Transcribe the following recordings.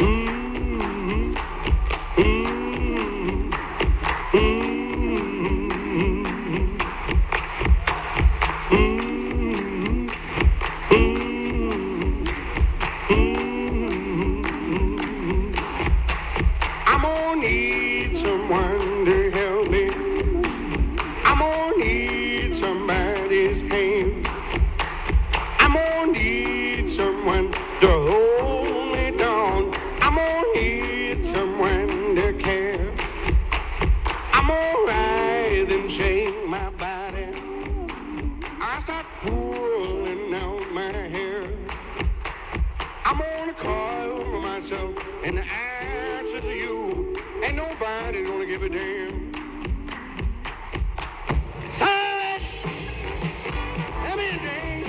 Mm-hmm. Mm-hmm. I'm gonna need someone to help me. I'm gonna need somebody's hand. I'm gonna need someone to hold me down. I'm gonna need someone to care. I'm gonna rise and shake my body. I start pulling out my hair. I'm gonna cover myself in the ashes of you. Ain't nobody gonna give a damn. Silence! Let me name.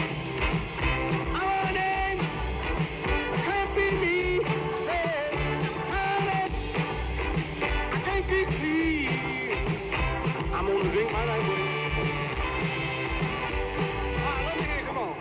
I want a name. It can't be me. Hey, silence! I can't be clean. I'm gonna drink my life away. Let me hear, come on.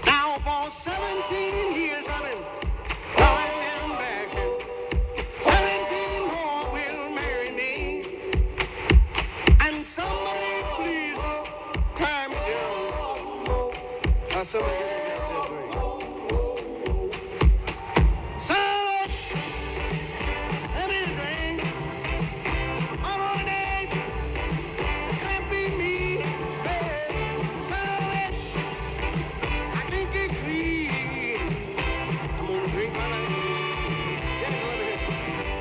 Now for 17 years I've been going and back, and 17 more will marry me. And somebody please tie me down. Somebody get me down this way. Silence, let me drink. I'm on a name. It can't be me. Hey, silence, I can't get clean. I'm gonna drink my life. Yeah, let me hear.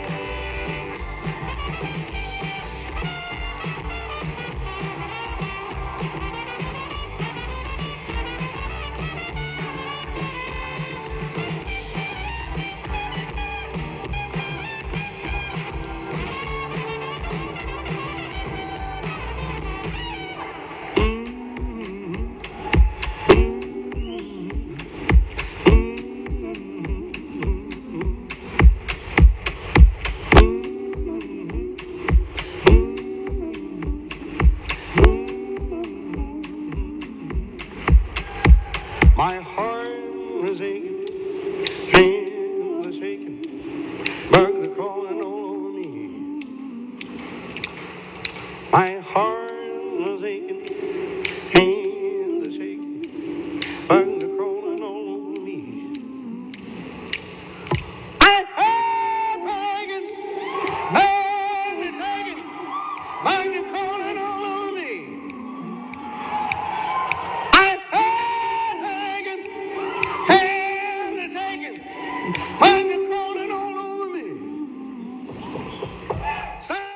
My heart was aching, hand was shaking, bugs are crawling all over me. My heart was aching, hand was shaking, bugs are crawling all over me. I heart was aching, hand was shaking, bugs are crawling all over me. I heart was aching, hand was shaking, bugs are crawling all over me. Silence.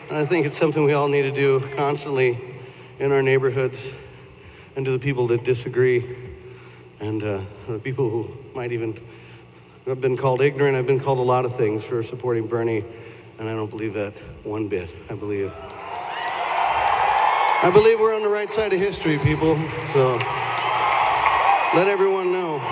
And I think it's something we all need to do constantly in our neighborhoods and to the people that disagree and the people who might even have been called ignorant. I've been called a lot of things for supporting Bernie, and I don't believe that one bit. I believe we're on the right side of history, people. So let everyone know.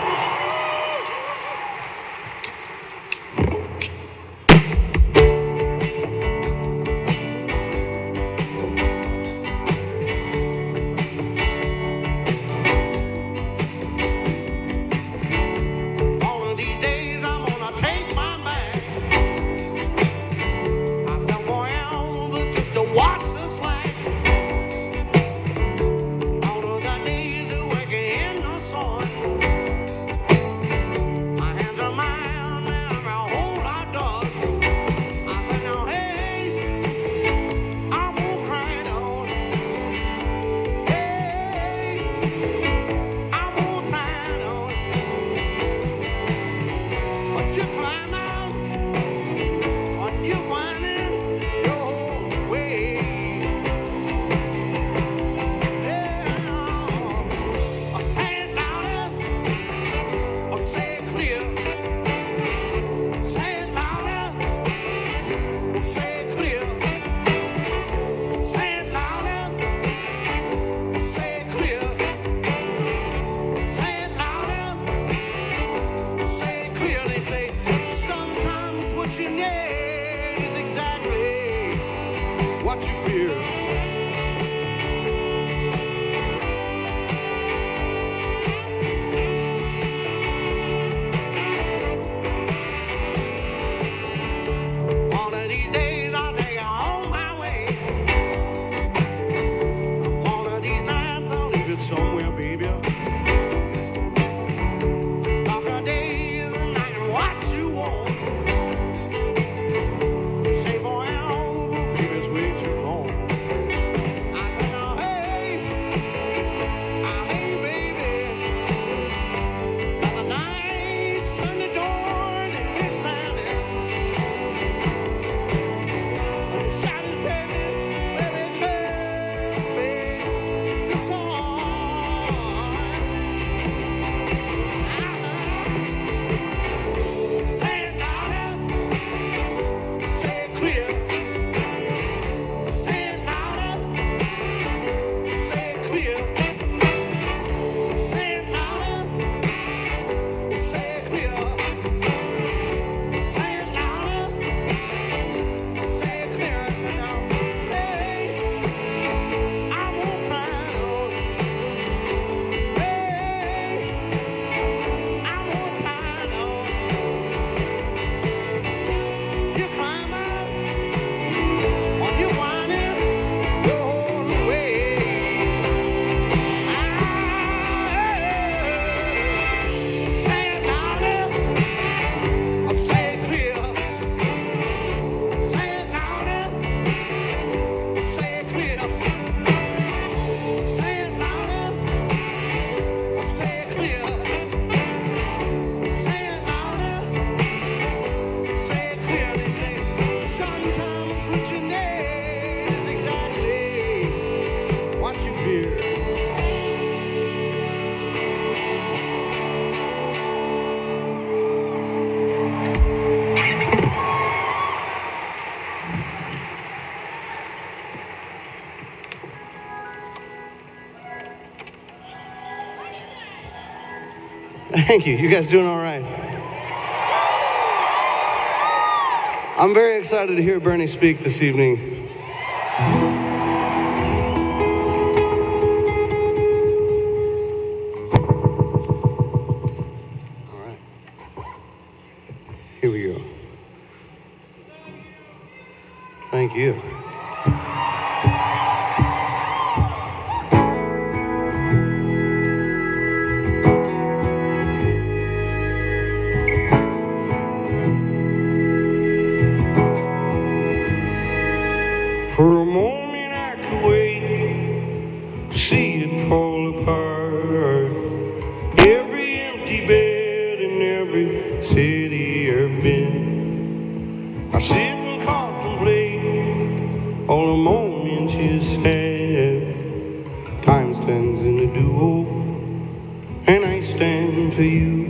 Thank you. You guys doing all right? I'm very excited to hear Bernie speak this evening. All right. Here we go. Thank you. For a moment I could wait to see it fall apart. Every empty bed in every city I've been, I sit and contemplate for you.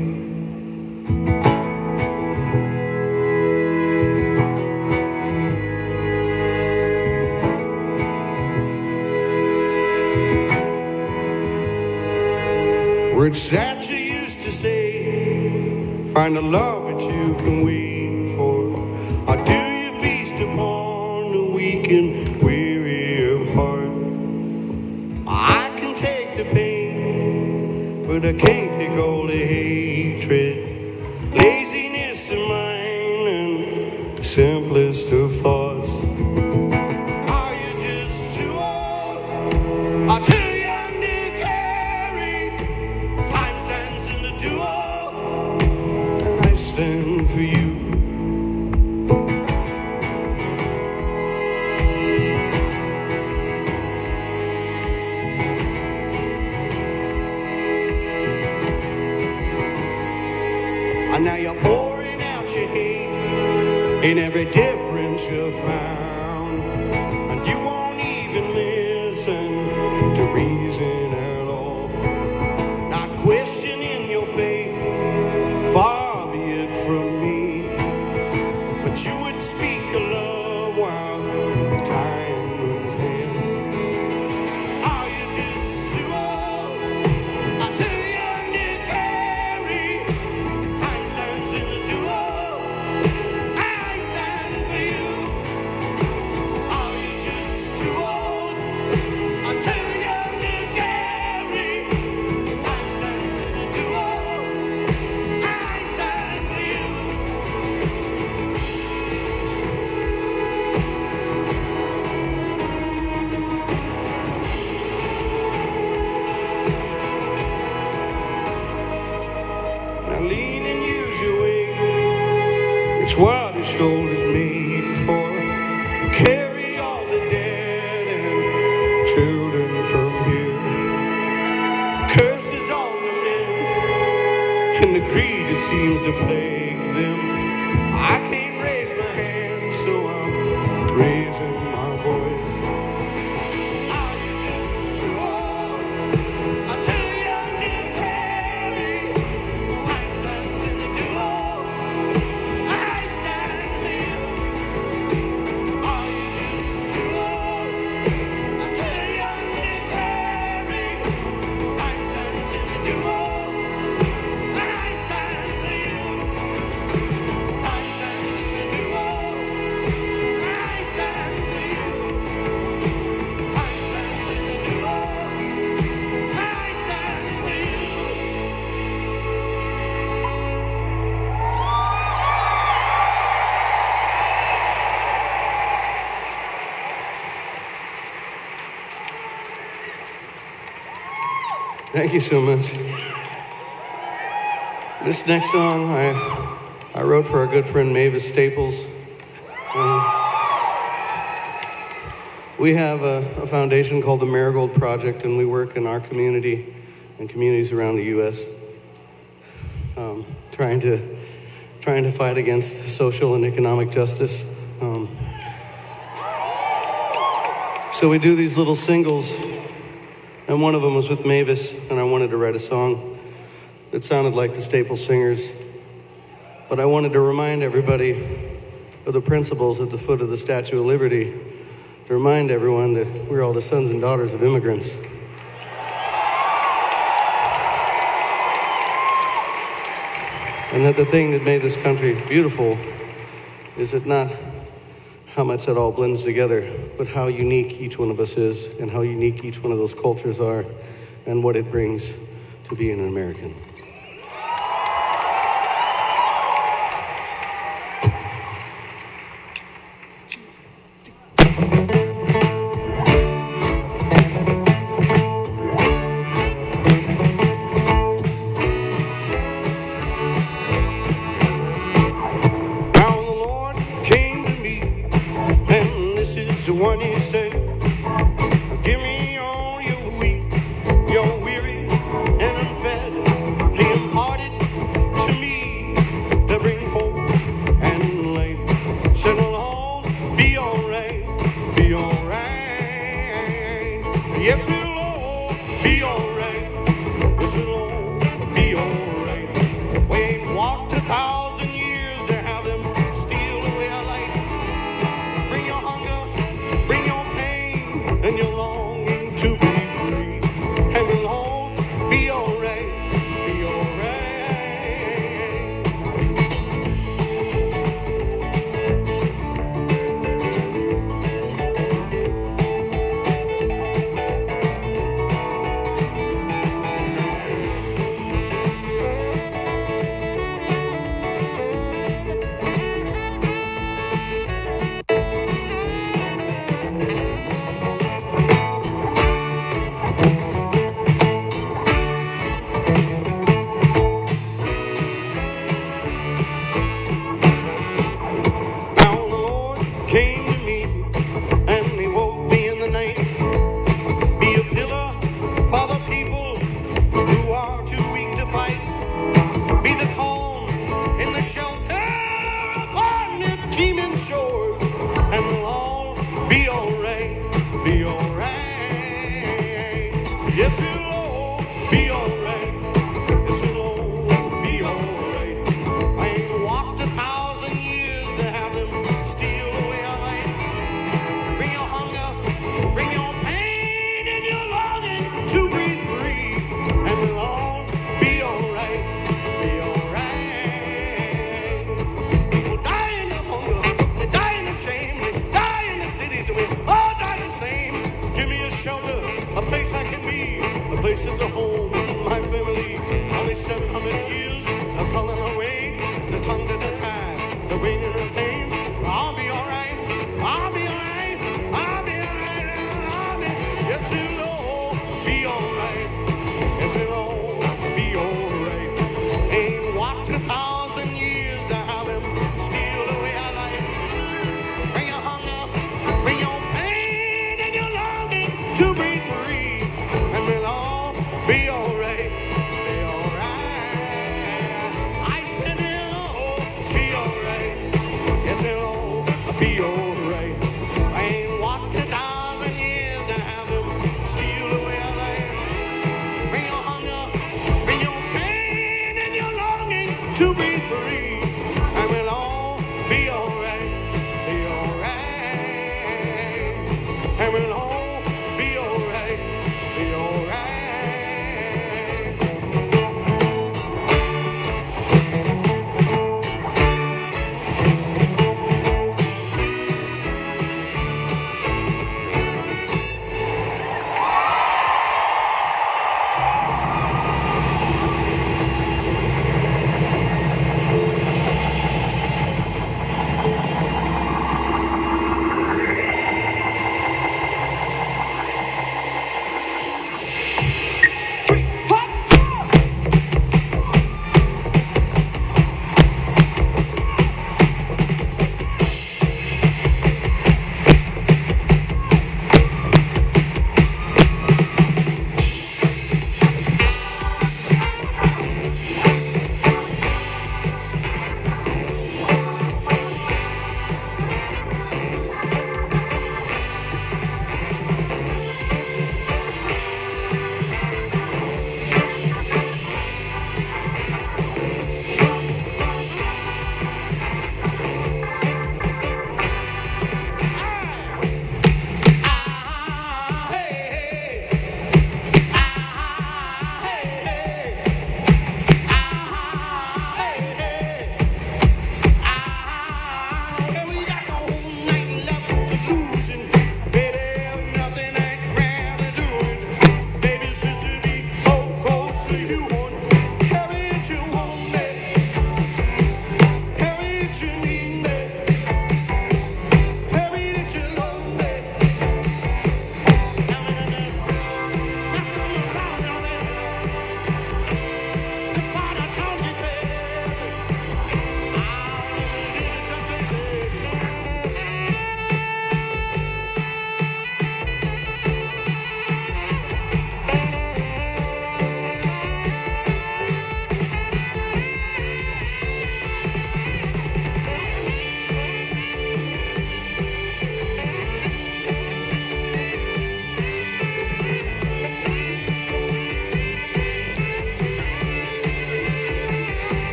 Words that you used to say, find a love that you can wait for. Or do you feast upon the weak and weary of heart? I can take the pain, but I can't take all the hatred. Laziness of mine and simplest of thoughts. Are you just too old? Or too young to carry? Time stands in the duo, and I stand for you. And now you're pouring out your hate in every difference you found, and you won't even listen to reason at all. Not questioning your faith, far be it from me, but you would speak of love while time was hands. Are you just too old or too young to carry? Time stands in the duo, I stand for you. Are you just too old or too young to carry? Time stands in the duo, I stand for you. Now lean and use your weight. It's what the shoulder's made for. Carry all the dead and children from here. Curses on the men and the greed that seems to plague them. I can't raise my hand, so I'm raising my voice. Are you just too old or too young to carry? Time stands in the duo, I stand for you. Are you just too old or too young to carry? Time stands in the duo, I stand for you. Time stands in the duo, I stand for you. Time stands in the duo, I stand for you. Thank you so much. This next song I wrote for our good friend Mavis Staples. We have a foundation called the Marigold Project, and we work in our community and communities around the U.S. Trying to fight against social and economic justice. So we do these little singles, and one of them was with Mavis, and I wanted to write a song that sounded like the Staples Singers, but I wanted to remind everybody of the principles at the foot of the Statue of Liberty, to remind everyone that we're all the sons and daughters of immigrants. And that the thing that made this country beautiful is that not how much it all blends together, but how unique each one of us is, and how unique each one of those cultures are, and what it brings to being an American. Now the Lord came to me, and this is the one he said, give me all your weak, your weary, and unfed. 1,000 years to have them steal away our light. Bring your hunger, bring your pain, and your longing to be free. And we'll all be alright, be alright.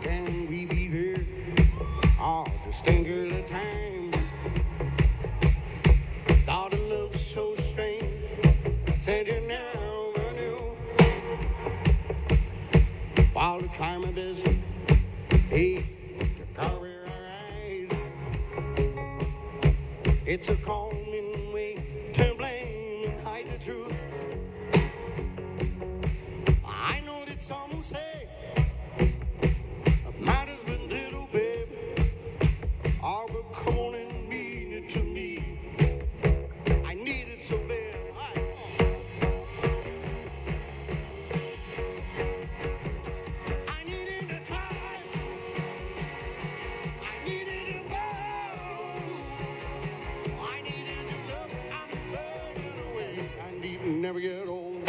Can we be here all the stinker of the time? Thought of love so strange, said you never knew. While I try my best, hey, to cover our eyes, it's a common way to blame and hide the truth. I know that some will say might have been little, babe. Oh, but come on and mean it to me. I need it so bad. I needed to try. I needed to go. I needed to love. I'm burning away. I need to never get old.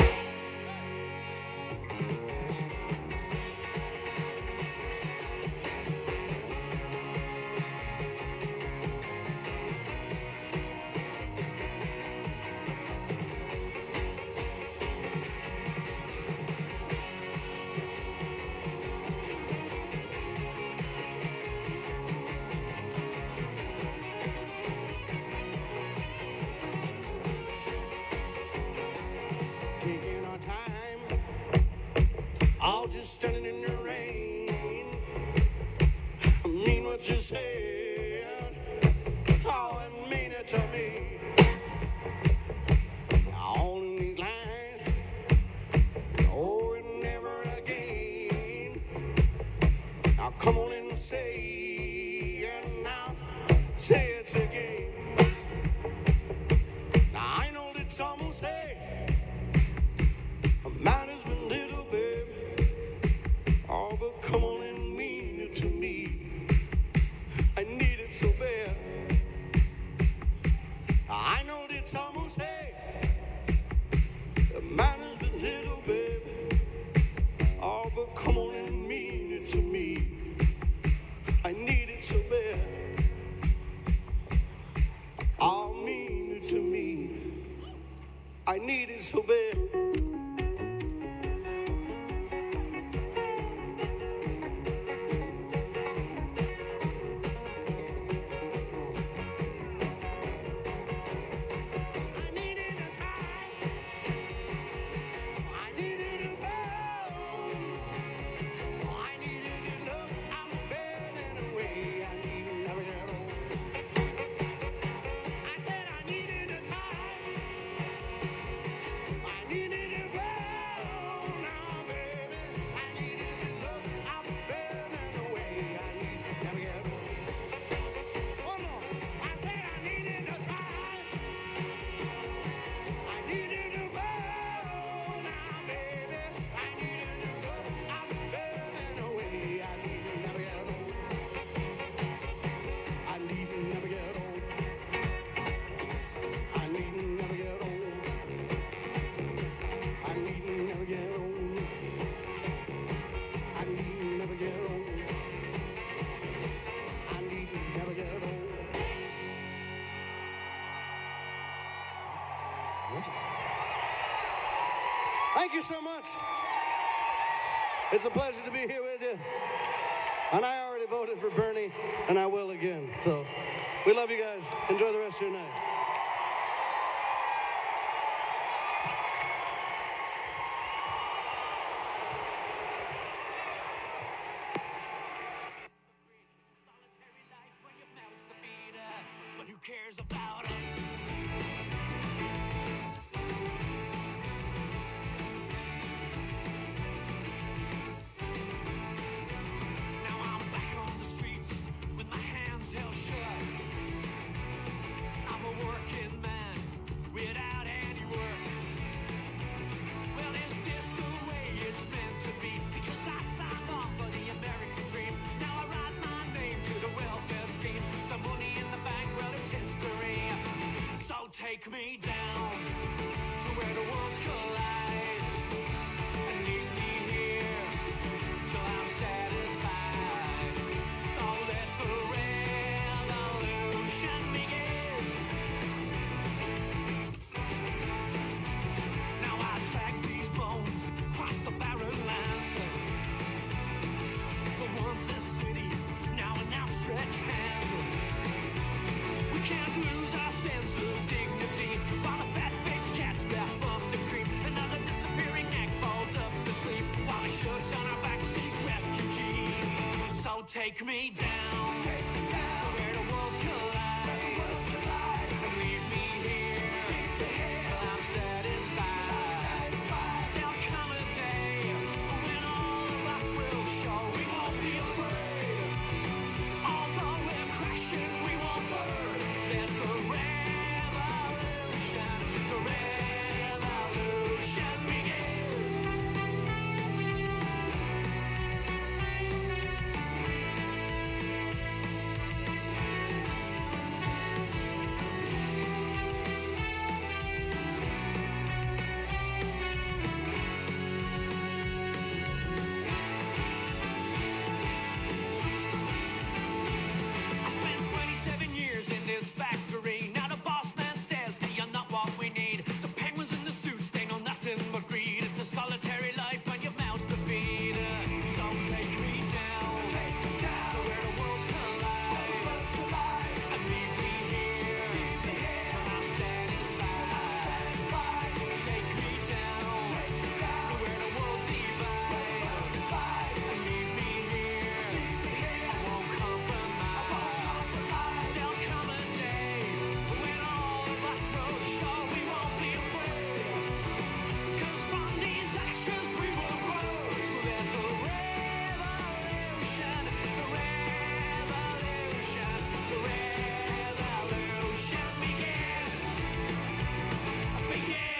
Taking our time, all just standing in the rain. I mean what you said, oh, and mean it to me. All in these lines, oh, and never again. Now come on and say, and now say it again. Now I know that some will say, mine has been little, babe. Oh, but come on and mean it to me. I need it so bad. I know that some will say, mine has been little, babe. Oh, but come on and mean it to me. I need it so bad. Oh, mean it to me. I need it so bad. Thank you so much. It's a pleasure to be here with you. And I already voted for Bernie, and I will again. So we love you guys. Enjoy the rest of your night. But who cares about us? Now I'm back on the streets. take me down to where the worlds collide and leave me here till I'm satisfied. So let the revolution begin. Now I track these bones across the barren land. For once a city, now an outstretched hand. We can't lose our sense of dignity while the fat-faced cats wrap up the creep. Another disappearing neck falls up to sleep while the shirt's on our backseat refugee. So take me down to where the worlds collide and leave me here till I'm satisfied. There'll come a day when all of us will show we won't be afraid. Although we're crashing, we won't burn. Let the revolution begin. I spent 27 years in this factory. Now the boss man says that you're not what we need. The penguins in the suits, they know nothing but greed. It's a solitary life and your mouths to feed. So take me down to where the worlds collide and leave me here till I'm satisfied. Take me down to where the worlds divide and leave me here. I won't compromise. There'll come a day when all of us will show we won't be afraid. 'Cause from these ashes we will grow. So let the revolution begin. Begin.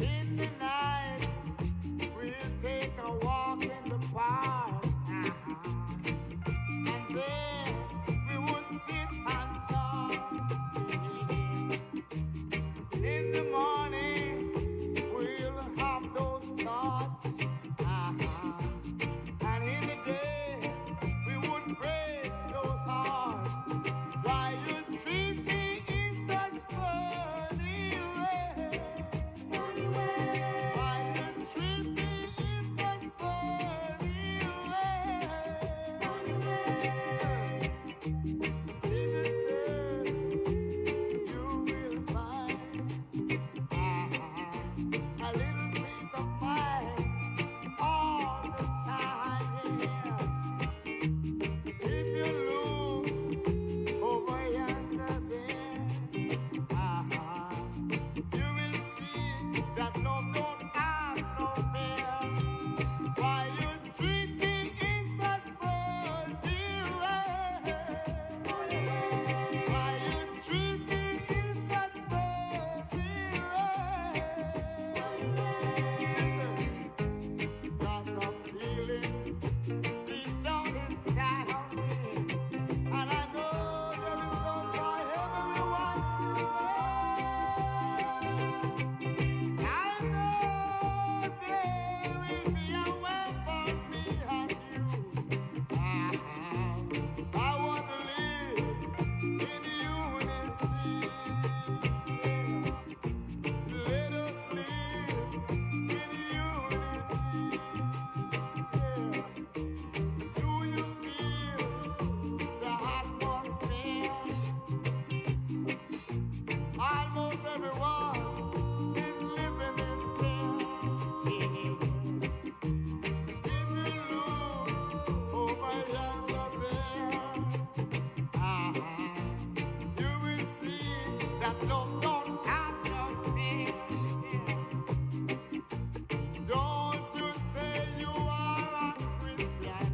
In the night, we'll take a walk in the park. And there we would sit and talk. In the morning, we'll have those thoughts. And in the day, we would break those hearts. Why you treat me in such funny way? Why you treat me in such funny way? Baby said you will find a little piece of mind all the time, yeah. If you look over yonder there, you will see that love don't have no fear. Why you treat me in such funny way? Why you treat me in such funny way? Listen, got a feeling deep down inside of me, and I know there is love for everyone. I know there will be a way for me and you. I want to live in unity. Let us live in unity. Do you feel the atmosphere? Almost everyone is living in fear. If you look over yonder there, you will see that love don't have no fear. Don't you say you are a Christian.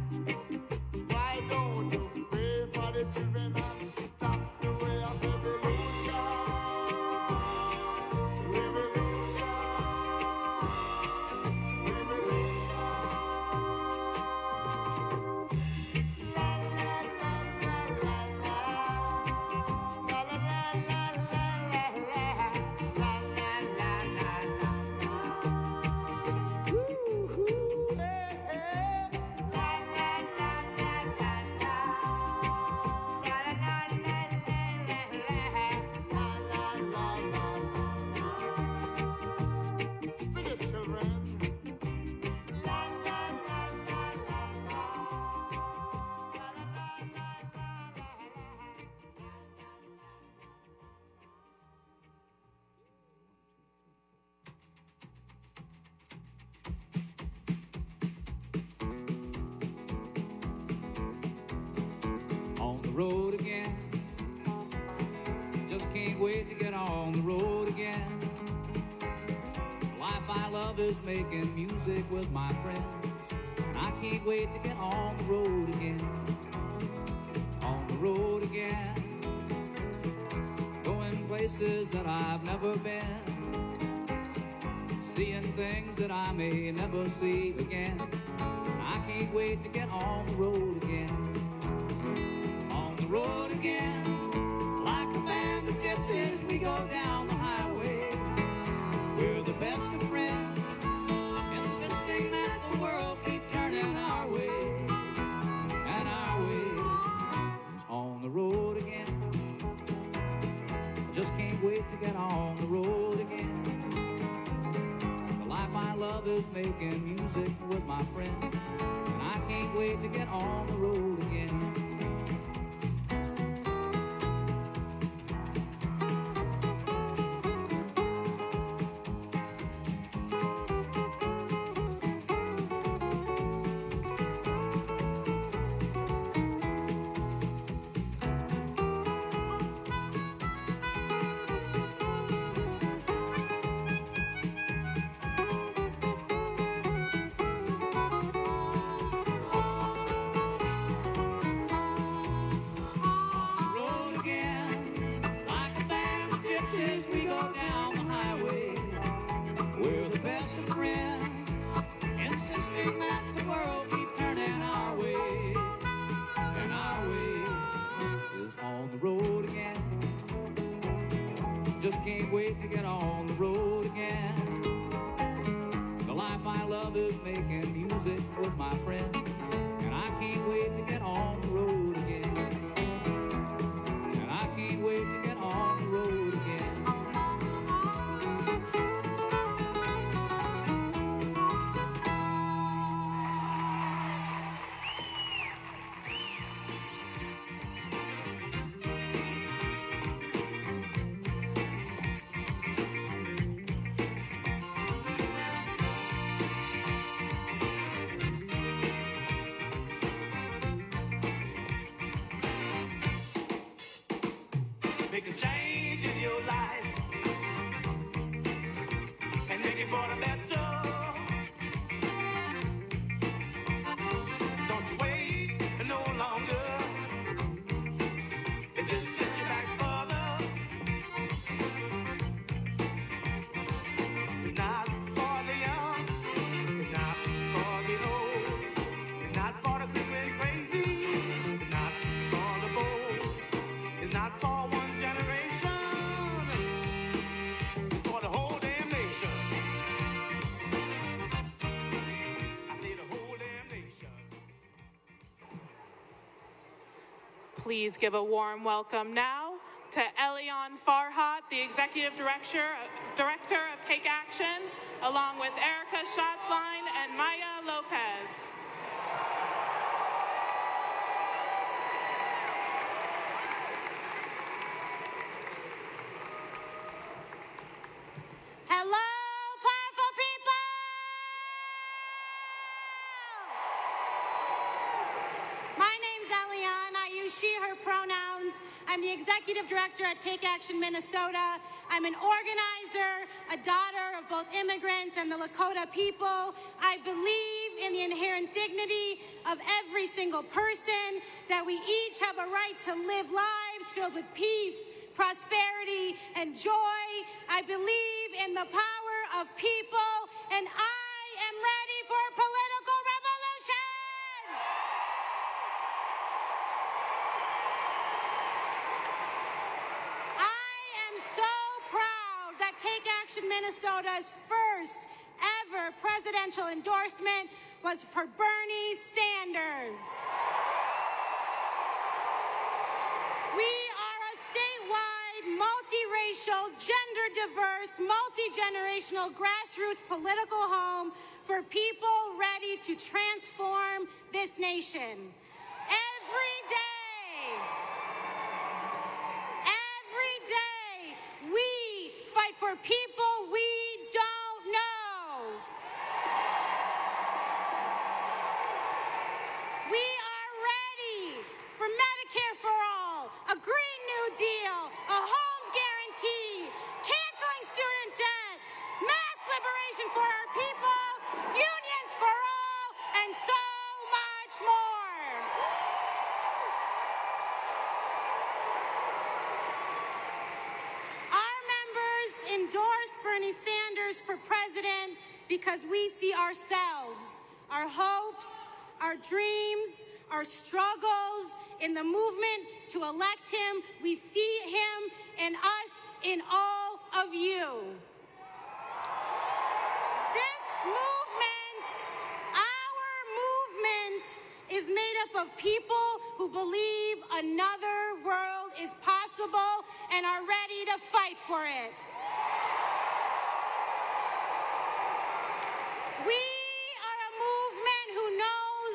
the road again. Just can't wait to get on the road again. The life I love is making music with my friends. And I can't wait to get on the road again. On the road again. Going places that I've never been. Seeing things that I may never see again. I can't wait to get on the road again. On the road again. Like a band of gypsies, we go down the highway. We're the best of friends, insisting that the world keep turning our way. And our way is on the road again. Just can't wait to get on the road again. The life I love is making music with my friends. And I can't wait to get on the road again. Just can't wait to get on the road again. The life I love is making music with my friends. And I can't wait to get on the road again. And I can't wait to get on the road again. Make a change in your life and make it for the better. Don't you wait no longer and just set your back further. It's not for the young, it's not for the old, it's not for the quick and crazy, it's not for the bold, it's not for one generation, it's for the whole damn nation. I say the whole damn nation. Please give a warm welcome now to Ilhan Farhat, the Executive Director of Take Action, along with Erica Schatzline and Maya Lopez. Hello, powerful people! My name's Ilhan. I use she, her pronouns. I'm the executive director at Take Action Minnesota. I'm an organizer, a daughter of both immigrants and the Lakota people. I believe in the inherent dignity of every single person, that we each have a right to live lives filled with peace, prosperity, and joy. I believe in the power of people, and I am ready for a political revolution! I am so proud that Take Action Minnesota's first ever presidential endorsement was for Bernie Sanders. We are a statewide, multiracial, gender-diverse, multi-generational grassroots political home for people ready to transform this nation. Every day, we fight for people we don't know. We are ready for Medicare for endorsed Bernie Sanders for president because we see ourselves, our hopes, our dreams, our struggles in the movement to elect him. We see him and us in all of you. This movement, our movement, is made up of people who believe another world is possible and are ready to fight for it. We are a movement who knows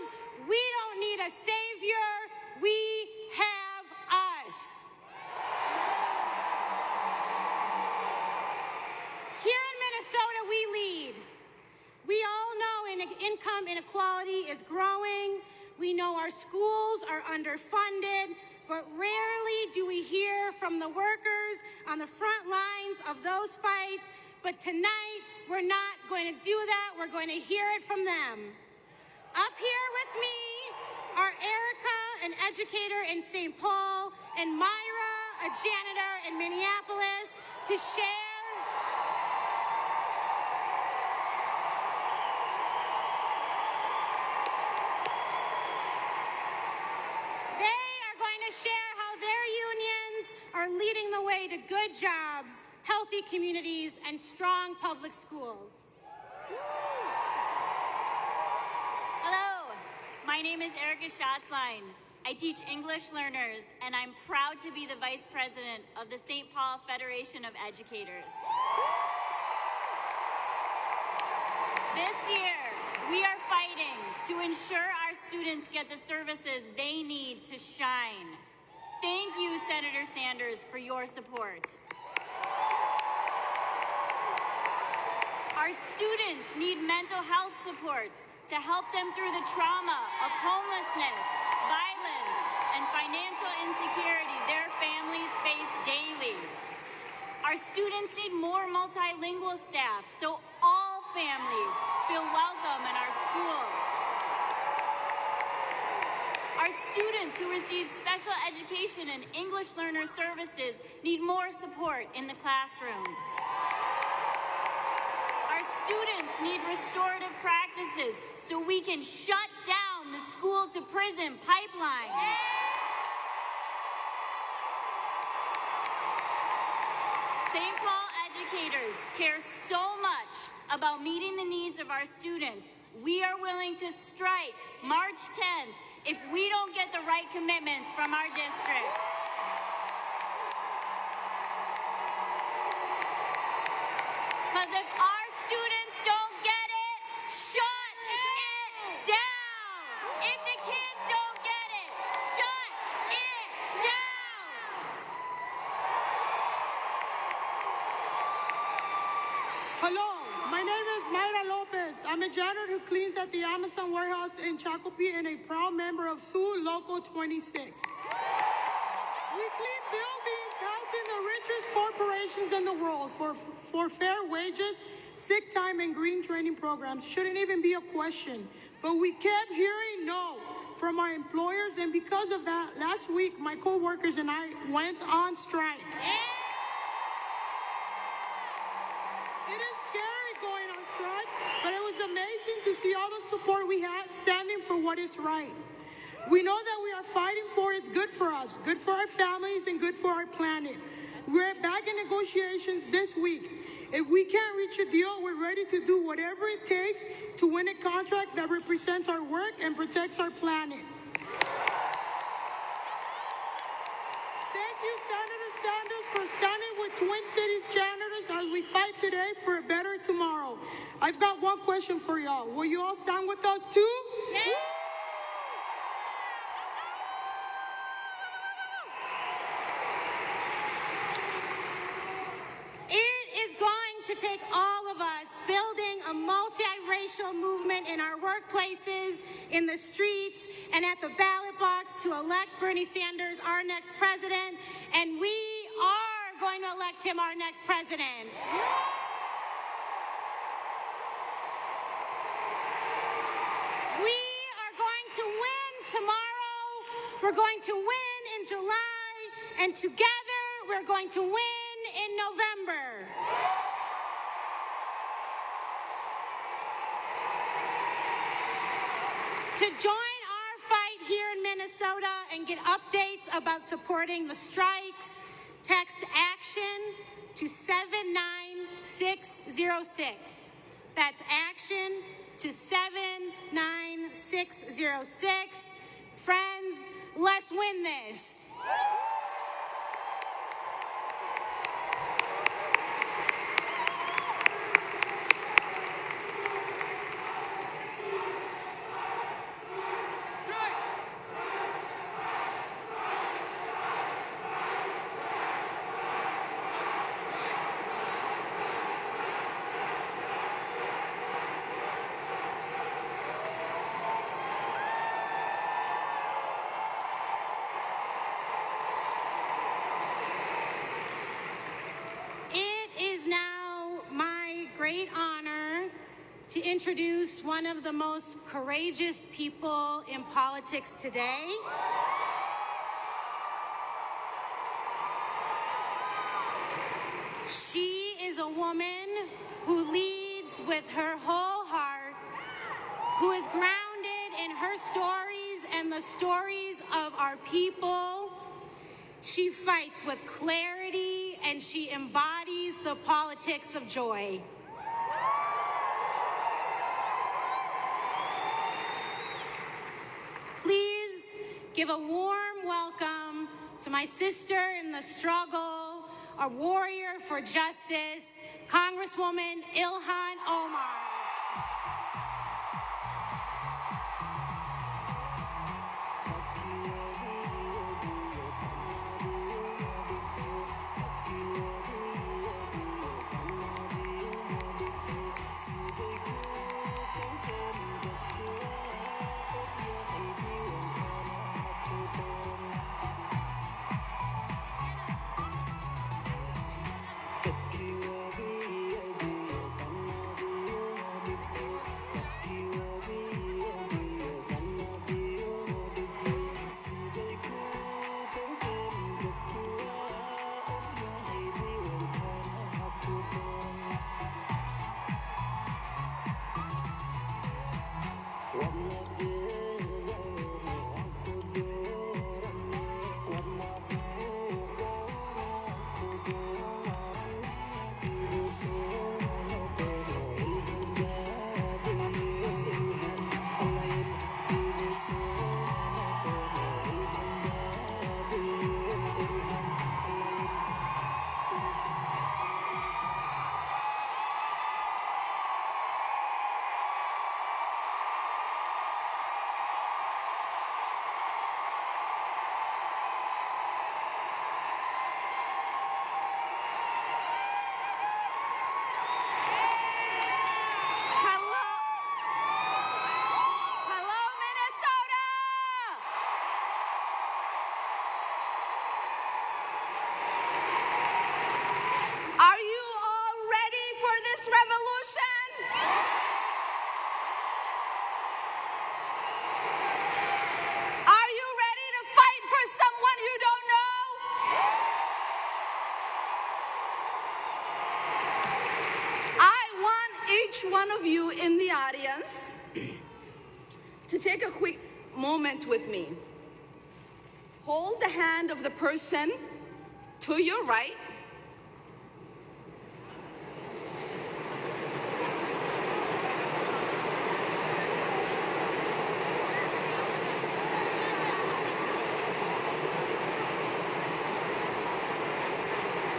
we don't need a savior, we have us. Here in Minnesota, we lead. We all know income inequality is growing. We know our schools are underfunded, but rarely do we hear from the workers on the front lines of those fights. But tonight, we're not going to do that. We're going to hear it from them. Up here with me are Erica, an educator in St. Paul, and Myra, a janitor in Minneapolis, to share how their unions are leading the way to good jobs, healthy communities, and strong public schools. Hello, my name is Erica Schatzline. I teach English learners, and I'm proud to be the Vice President of the St. Paul Federation of Educators. This year, we are fighting to ensure our students get the services they need to shine. Thank you, Senator Sanders, for your support. Our students need mental health supports to help them through the trauma of homelessness, violence, and financial insecurity their families face daily. Our students need more multilingual staff so all families feel welcome in our schools. Our students who receive special education and English learner services need more support in the classroom. Our students need restorative practices so we can shut down the school-to-prison pipeline. St. Paul educators care so much about meeting the needs of our students. We are willing to strike March 10th if we don't get the right commitments from our district. Because if our students don't get it, shut it down. If the kids don't get it, shut it down. Hello, my name is Mayra Lopez. I'm a janitor who cleans at the Amazon warehouse in Chacopee and a proud member of SUE Local 26. We clean buildings housing the richest corporations in the world for fair wages, sick time, and green training programs. Shouldn't even be a question. But we kept hearing no from our employers, and because of that, last week my co-workers and I went on strike. It is scary going on strike, but it was amazing to see all the support we had standing for what is right. We know that we are fighting for it's good for us, good for our families, and good for our planet. We're back in negotiations this week. If we can't reach a deal, we're ready to do whatever it takes to win a contract that represents our work and protects our planet. Thank you, Senator Sanders, for standing with Twin Cities janitors as we fight today for a better tomorrow. I've got one question for y'all. Will you all stand with us too? Yeah. To take all of us building a multiracial movement in our workplaces, in the streets, and at the ballot box to elect Bernie Sanders our next president, and we are going to elect him our next president. We are going to win tomorrow. We're going to win in July, and together we're going to win in November. To join our fight here in Minnesota and get updates about supporting the strikes, text ACTION to 79606. That's ACTION to 79606. Friends, let's win this. Great honor to introduce one of the most courageous people in politics today. She is a woman who leads with her whole heart, who is grounded in her stories and the stories of our people. She fights with clarity and she embodies the politics of joy. Please give a warm welcome to my sister in the struggle, a warrior for justice, Congresswoman Ilhan Omar. One of you in the audience to take a quick moment with me. Hold the hand of the person to your right.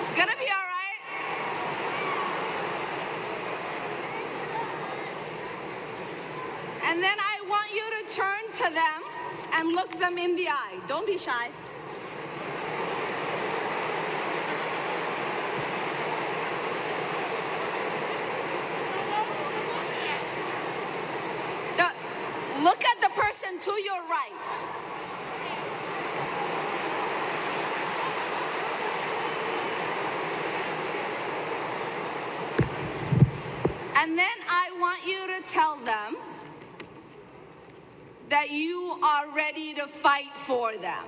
It's gonna be all right. And then I want you to turn to them and look them in the eye. Don't be shy. Look at the person to your right. And then I want you to tell them that you are ready to fight for them.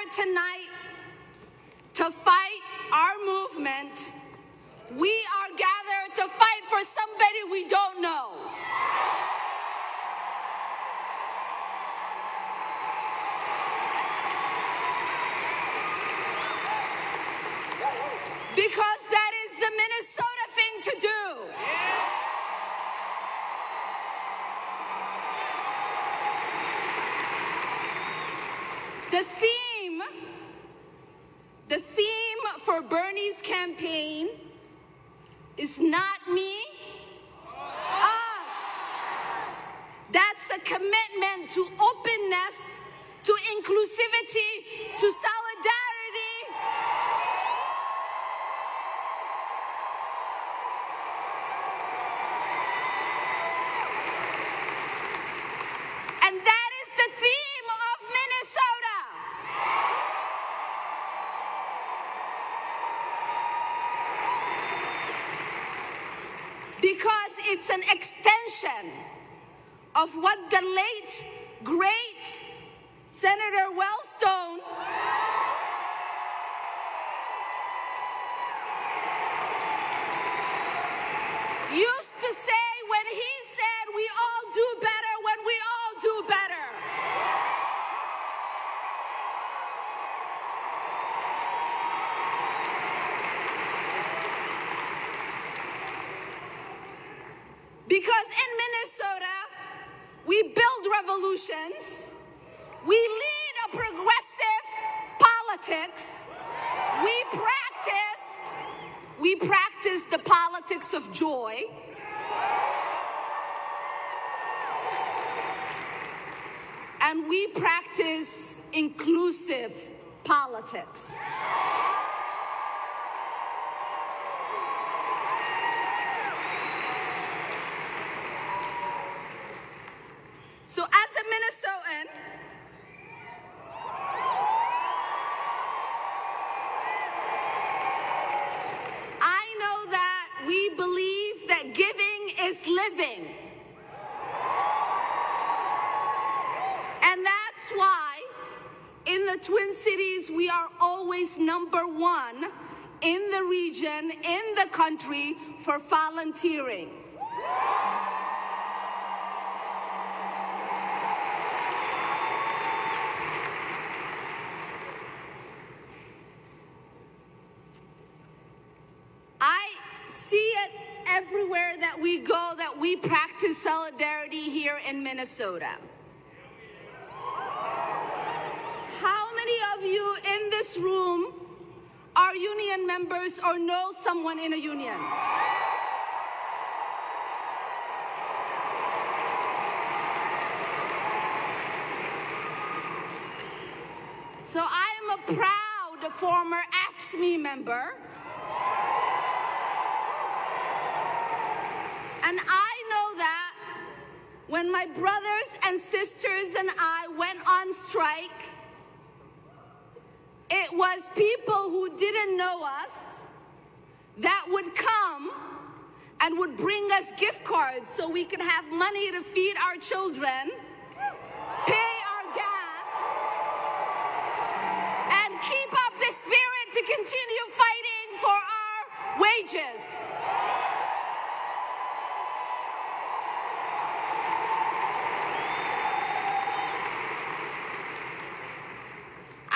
gathered tonight to fight our movement. We are gathered to fight for somebody we don't know. Because that is the Minnesota thing to do. The theme for Bernie's campaign is not me, us. That's a commitment to openness, to inclusivity, to solidarity. And that is the theme of Minnesota. Because it's an extension of what the late, great Senator Wellstone used to say when he said we all do better when we all do better. Because in Minnesota, we build revolutions, we lead a progressive politics, we practice the politics of joy, and we practice inclusive politics. So as a Minnesotan, I know that we believe that giving is living. And that's why in the Twin Cities we are always #1 in the region, in the country for volunteering. Everywhere that we go, that we practice solidarity here in Minnesota. How many of you in this room are union members or know someone in a union? So I am a proud former AFSCME member. And I know that when my brothers and sisters and I went on strike, it was people who didn't know us that would come and would bring us gift cards so we could have money to feed our children, pay our gas, and keep up the spirit to continue fighting for our wages.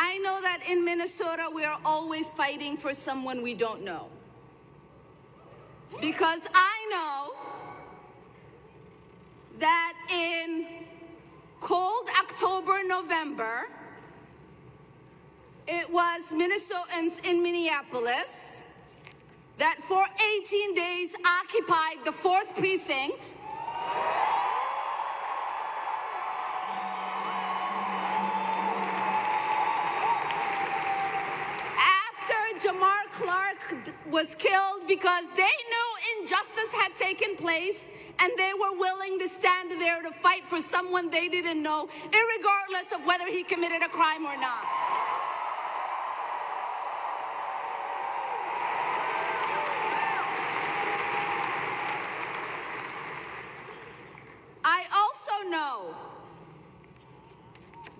I know that in Minnesota, we are always fighting for someone we don't know. Because I know that in cold October, November, it was Minnesotans in Minneapolis that for 18 days occupied the 4th precinct. Jamar Clark was killed because they knew injustice had taken place and they were willing to stand there to fight for someone they didn't know, irregardless of whether he committed a crime or not. I also know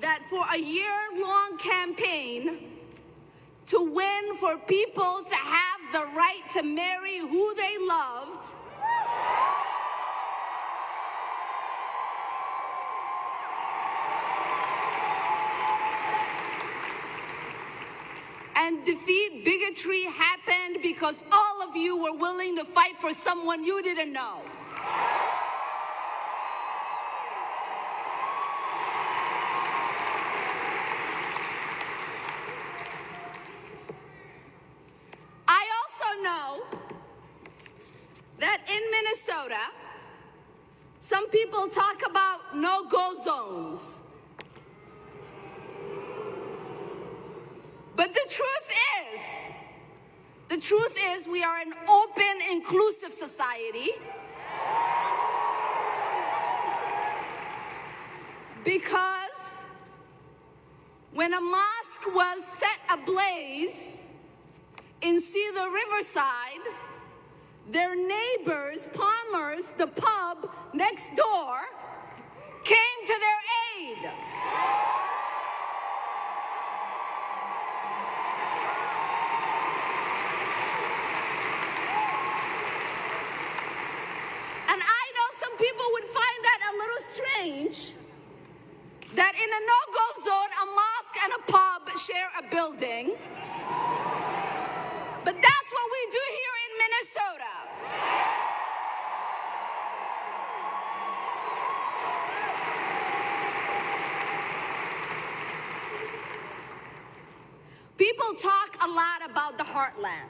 that for a year-long campaign to win for people to have the right to marry who they loved, and defeat bigotry happened because all of you were willing to fight for someone you didn't know. I also know that in Minnesota, some people talk about no-go zones. But the truth is we are an open, inclusive society because when a mosque was set ablaze in Cedar Riverside, their neighbors, Palmer's, the pub next door, came to their aid. And I know some people would find that a little strange, that in a no-go zone, a mosque and a pub share a building. But that's what we do here in Minnesota. People talk a lot about the heartland.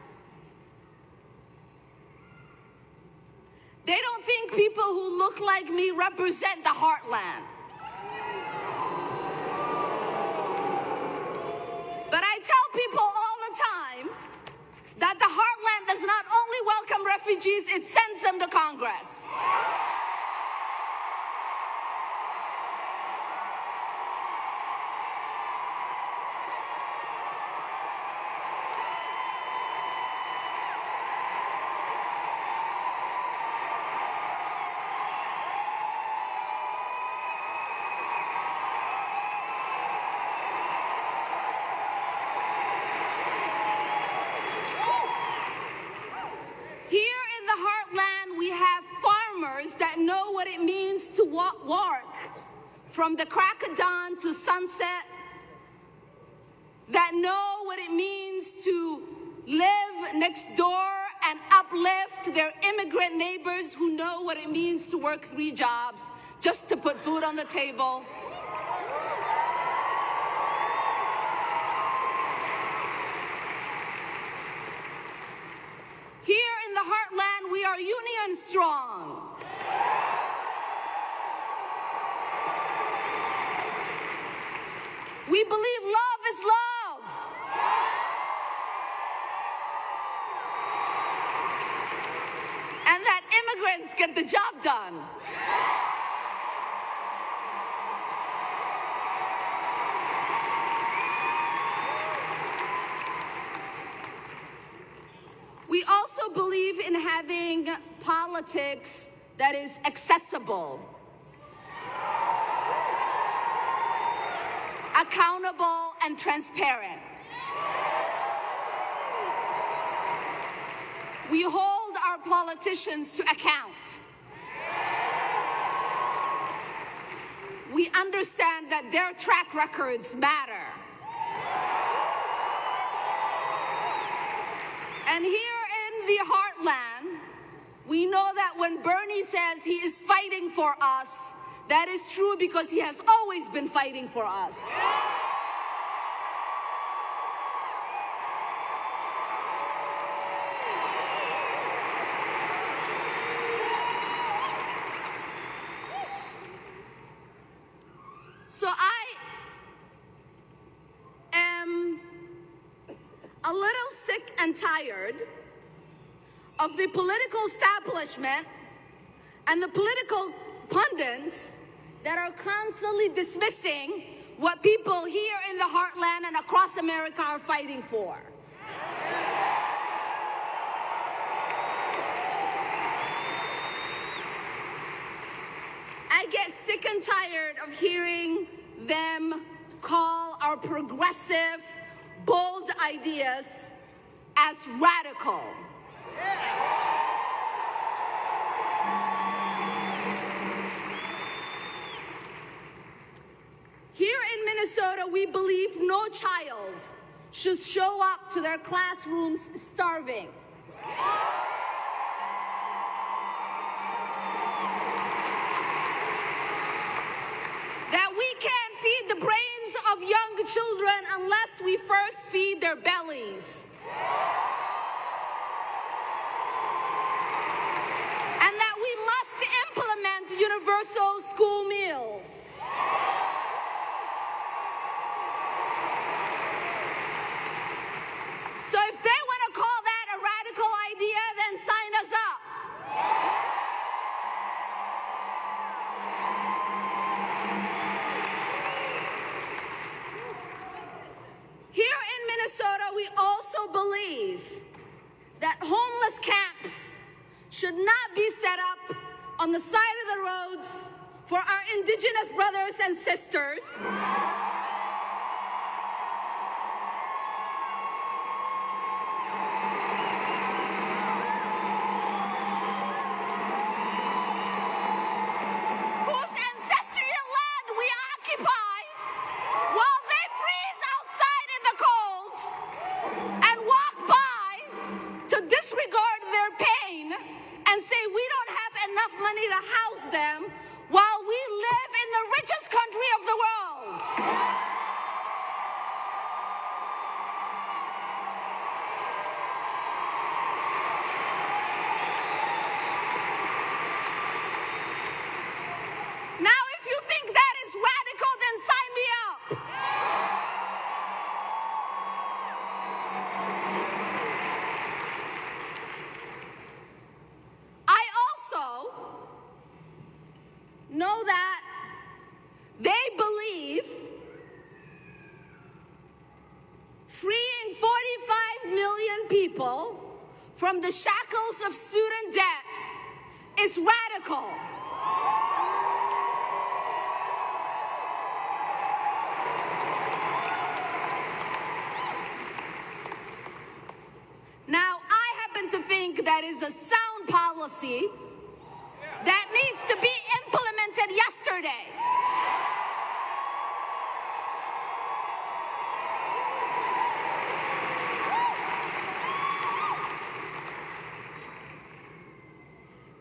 They don't think people who look like me represent the heartland. But I tell people all the time that the heartland does not only welcome refugees, it sends them to Congress. That know what it means to work from the crack of dawn to sunset, that know what it means to live next door and uplift their immigrant neighbors who know what it means to work 3 jobs just to put food on the table. Here in the heartland, we are union strong. We believe love is love. And that immigrants get the job done. We also believe in having politics that is accessible, accountable, and transparent. We hold our politicians to account. We understand that their track records matter. And here in the heartland, we know that when Bernie says he is fighting for us, that is true because he has always been fighting for us. So I am a little sick and tired of the political establishment and the political pundits that are constantly dismissing what people here in the heartland and across America are fighting for. I get sick and tired of hearing them call our progressive, bold ideas as radical. Here in Minnesota, we believe no child should show up to their classrooms starving. That we can't feed the brains of young children unless we first feed their bellies. And that we must implement universal school meals. So if they want to call that a radical idea, then sign us up. Here in Minnesota, we also believe that homeless camps should not be set up on the side of the roads for our indigenous brothers and sisters. Whose ancestral land we occupy while they freeze outside in the cold and walk by to disregard their pain and say we don't have enough money to house them while we live in the richest country of the world. Now, if you think that is radical, then sign me up. I also know that they believe freeing 45 million people from the shackles of student debt is radical. Now, I happen to think that is a sound policy that needs to be implemented yesterday.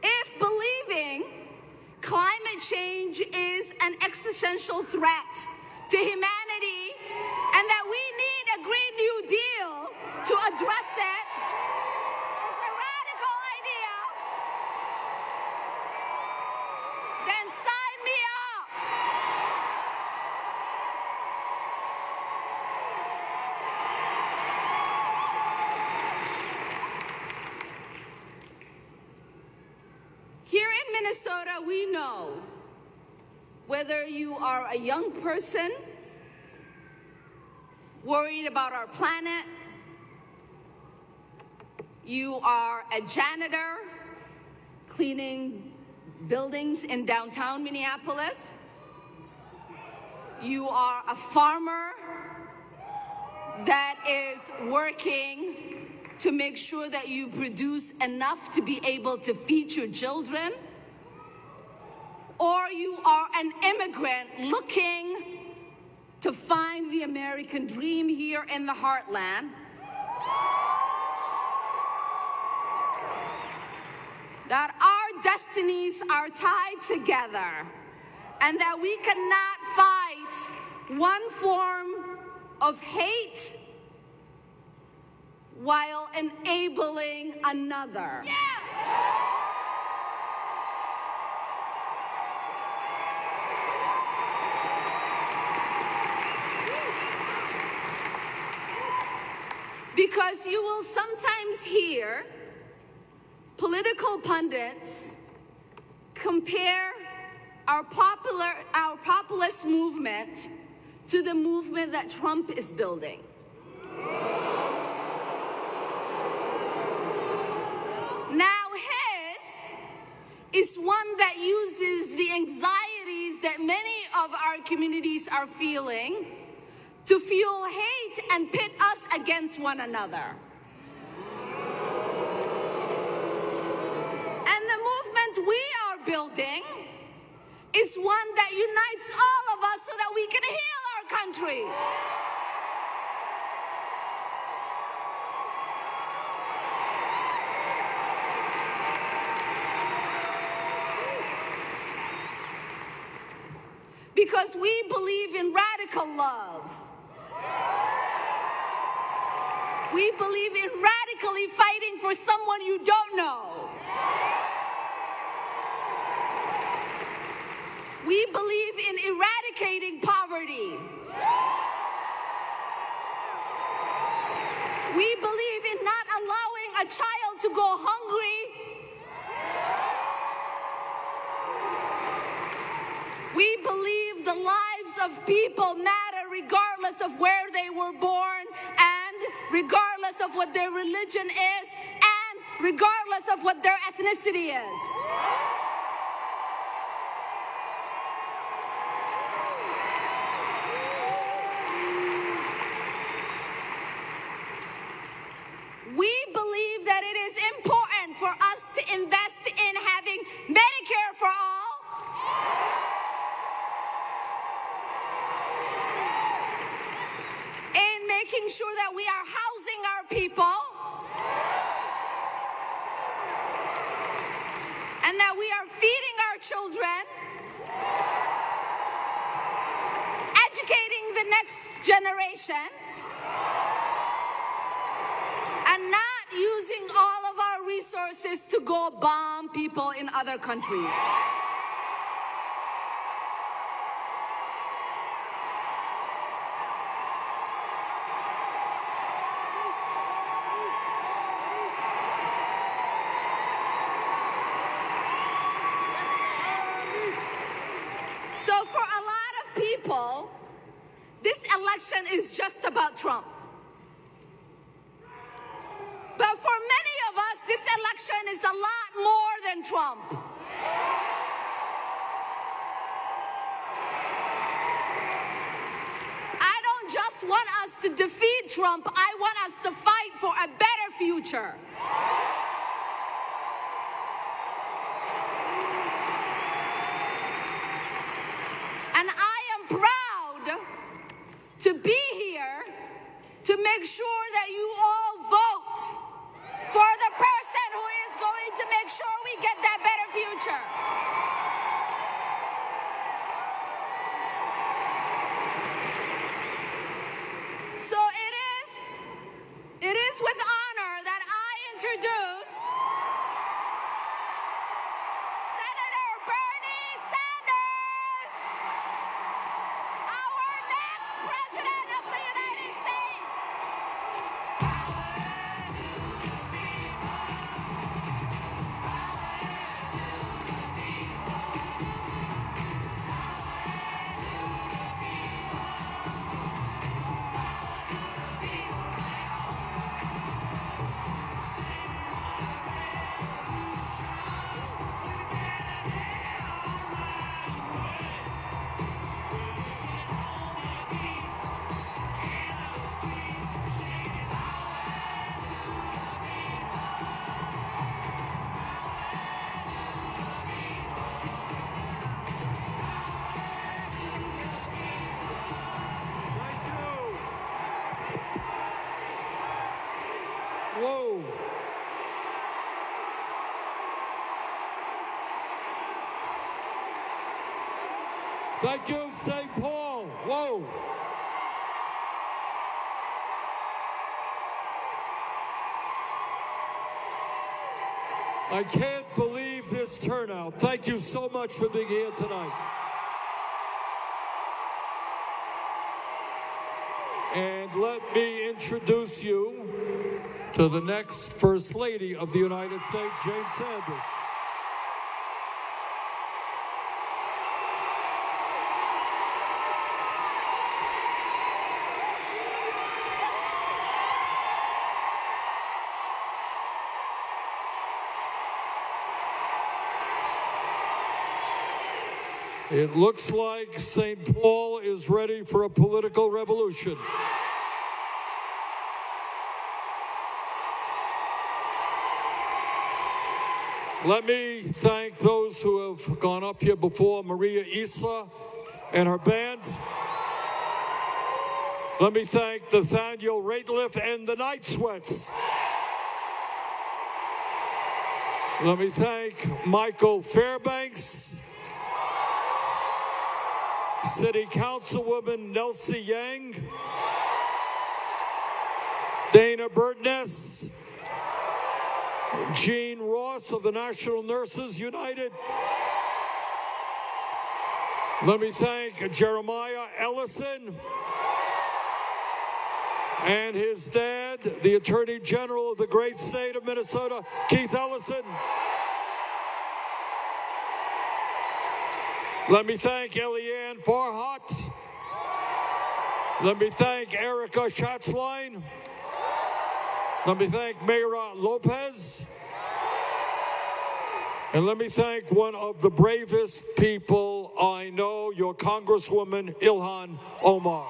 If believing climate change is an existential threat to humanity and that we need a Green New Deal to address it is a radical idea, then sign me up. Here in Minnesota, we know whether you are a young person worried about our planet, you are a janitor cleaning buildings in downtown Minneapolis, you are a farmer that is working to make sure that you produce enough to be able to feed your children, or you are an immigrant looking to find the American dream here in the heartland, that our destinies are tied together and that we cannot fight one form of hate while enabling another. Because you will sometimes hear political pundits compare our populist movement to the movement that Trump is building. Now his is one that uses the anxieties that many of our communities are feeling to fuel hate and pit us against one another. And the movement we are building is one that unites all of us so that we can heal our country. Because we believe in radical love. We believe in radically fighting for someone you don't know. We believe in eradicating poverty. We believe in not allowing a child to go hungry. We believe the lives of people matter regardless of where they were born and regardless of what their religion is and regardless of what their ethnicity is. We believe that it is important for us to invest in having Medicare for all, making sure that we are housing our people, and that we are feeding our children, educating the next generation, and not using all of our resources to go bomb people in other countries. So for a lot of people, this election is just about Trump. But for many of us, this election is a lot more than Trump. I don't just want us to defeat Trump, I want us to fight for a better future. And I am proud to be here to make sure that you all vote for the person who is going to make sure we get that better future. So it is with honor that I introduce Senator Bernie Sanders, our next President of the United States. Whoa. Thank you, St. Paul. Whoa. I can't believe this turnout. Thank you so much for being here tonight. And let me introduce you to the next First Lady of the United States, Jane Sanders. It looks like St. Paul is ready for a political revolution. Let me thank those who have gone up here before, Maria Issa and her band. Let me thank Nathaniel, Rateliff, and the Night Sweats. Let me thank Michael Fairbanks, City Councilwoman Nelsie Yang, Dana Birdness, Jean Ross of the National Nurses United. Let me thank Jeremiah Ellison and his dad, the Attorney General of the great state of Minnesota, Keith Ellison. Let me thank Ilhan Farhat. Let me thank Erica Schatzline. Let me thank Mayra Lopez. And let me thank one of the bravest people I know, your Congresswoman, Ilhan Omar.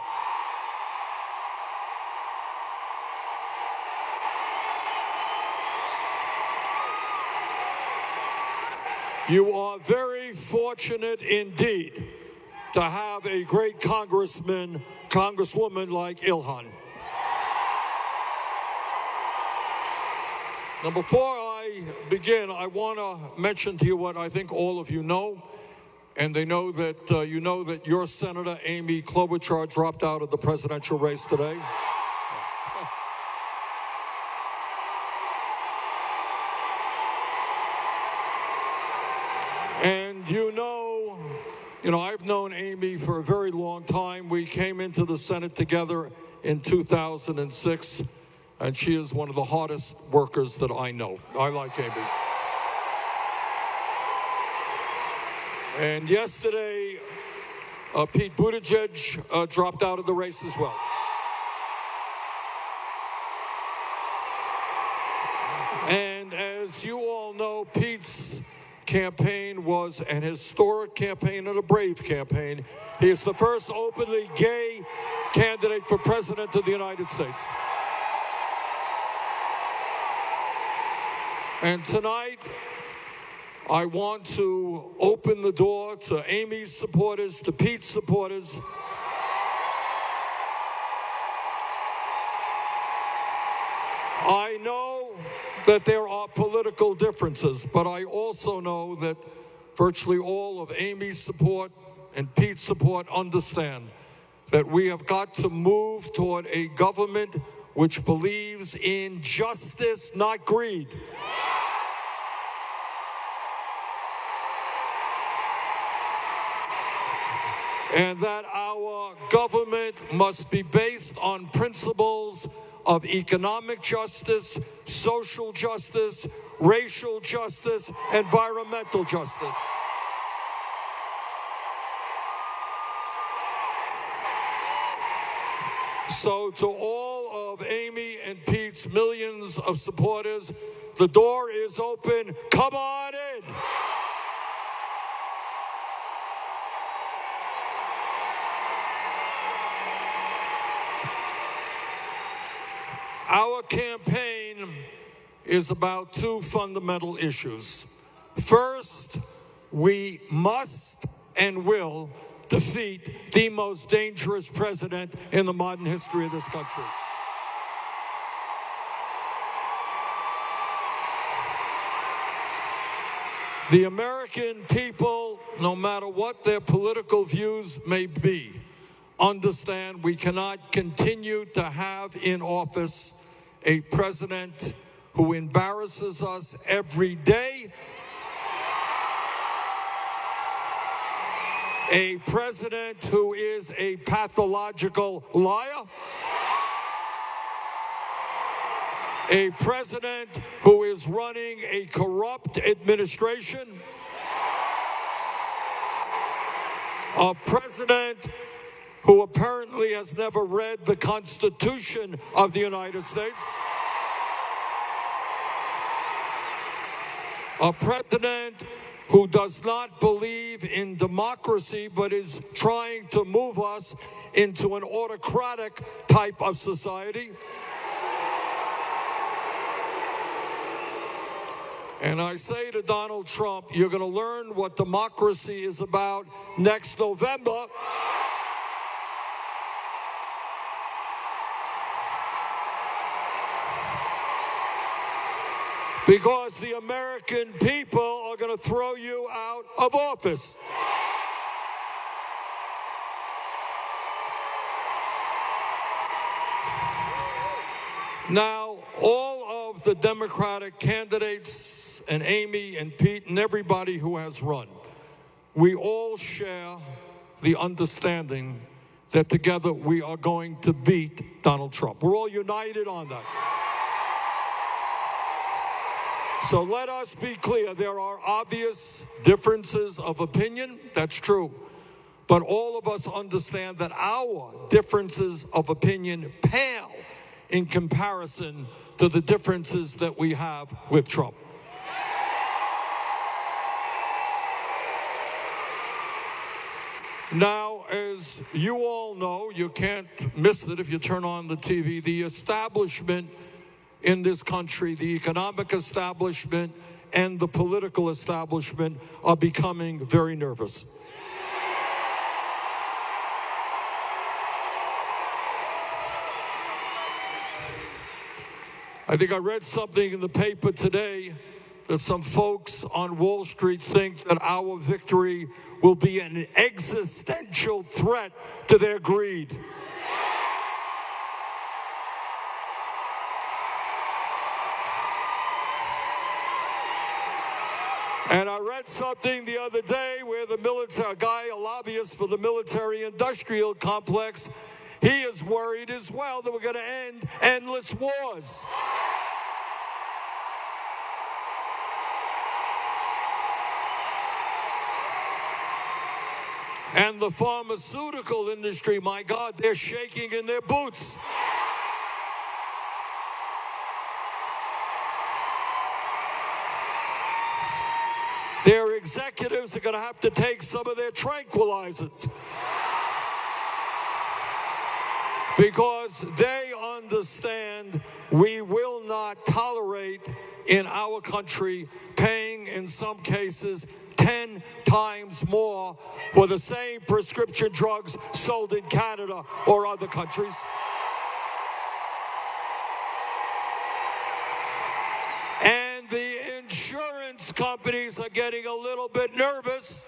You are very fortunate indeed to have a great congresswoman like Ilhan. Now, before I begin, I want to mention to you what I think all of you know, and they know that you know that your Senator Amy Klobuchar dropped out of the presidential race today. And you know, I've known Amy for a very long time. We came into the Senate together in 2006. And she is one of the hardest workers that I know. I like Amy. And yesterday, Pete Buttigieg dropped out of the race as well. And as you all know, Pete's campaign was an historic campaign and a brave campaign. He is the first openly gay candidate for president of the United States. And tonight, I want to open the door to Amy's supporters, to Pete's supporters. I know that there are political differences, but I also know that virtually all of Amy's support and Pete's support understand that we have got to move toward a government which believes in justice, not greed. And that our government must be based on principles of economic justice, social justice, racial justice, environmental justice. So to all of Amy and Pete's millions of supporters, the door is open. Come on in. Our campaign is about two fundamental issues. First, we must and will defeat the most dangerous president in the modern history of this country. The American people, no matter what their political views may be, understand we cannot continue to have in office a president who embarrasses us every day, a president who is a pathological liar, a president who is running a corrupt administration, a president who apparently has never read the Constitution of the United States, a president who does not believe in democracy but is trying to move us into an autocratic type of society. And I say to Donald Trump, you're going to learn what democracy is about next November. Because the American people are going to throw you out of office. Now, all of the Democratic candidates and Amy and Pete and everybody who has run, we all share the understanding that together we are going to beat Donald Trump. We're all united on that. So let us be clear. There are obvious differences of opinion. That's true. But all of us understand that our differences of opinion pale in comparison to the differences that we have with Trump. Now, as you all know, you can't miss it if you turn on the TV, the establishment in this country, the economic establishment and the political establishment are becoming very nervous. I think I read something in the paper today that some folks on Wall Street think that our victory will be an existential threat to their greed. And I read something the other day where the military, a guy, a lobbyist for the military-industrial complex, he is worried as well that we're going to end endless wars. And the pharmaceutical industry, my God, they're shaking in their boots. Their executives are going to have to take some of their tranquilizers because they understand we will not tolerate in our country paying, in some cases, 10 times more for the same prescription drugs sold in Canada or other countries. And the insurance companies are getting a little bit nervous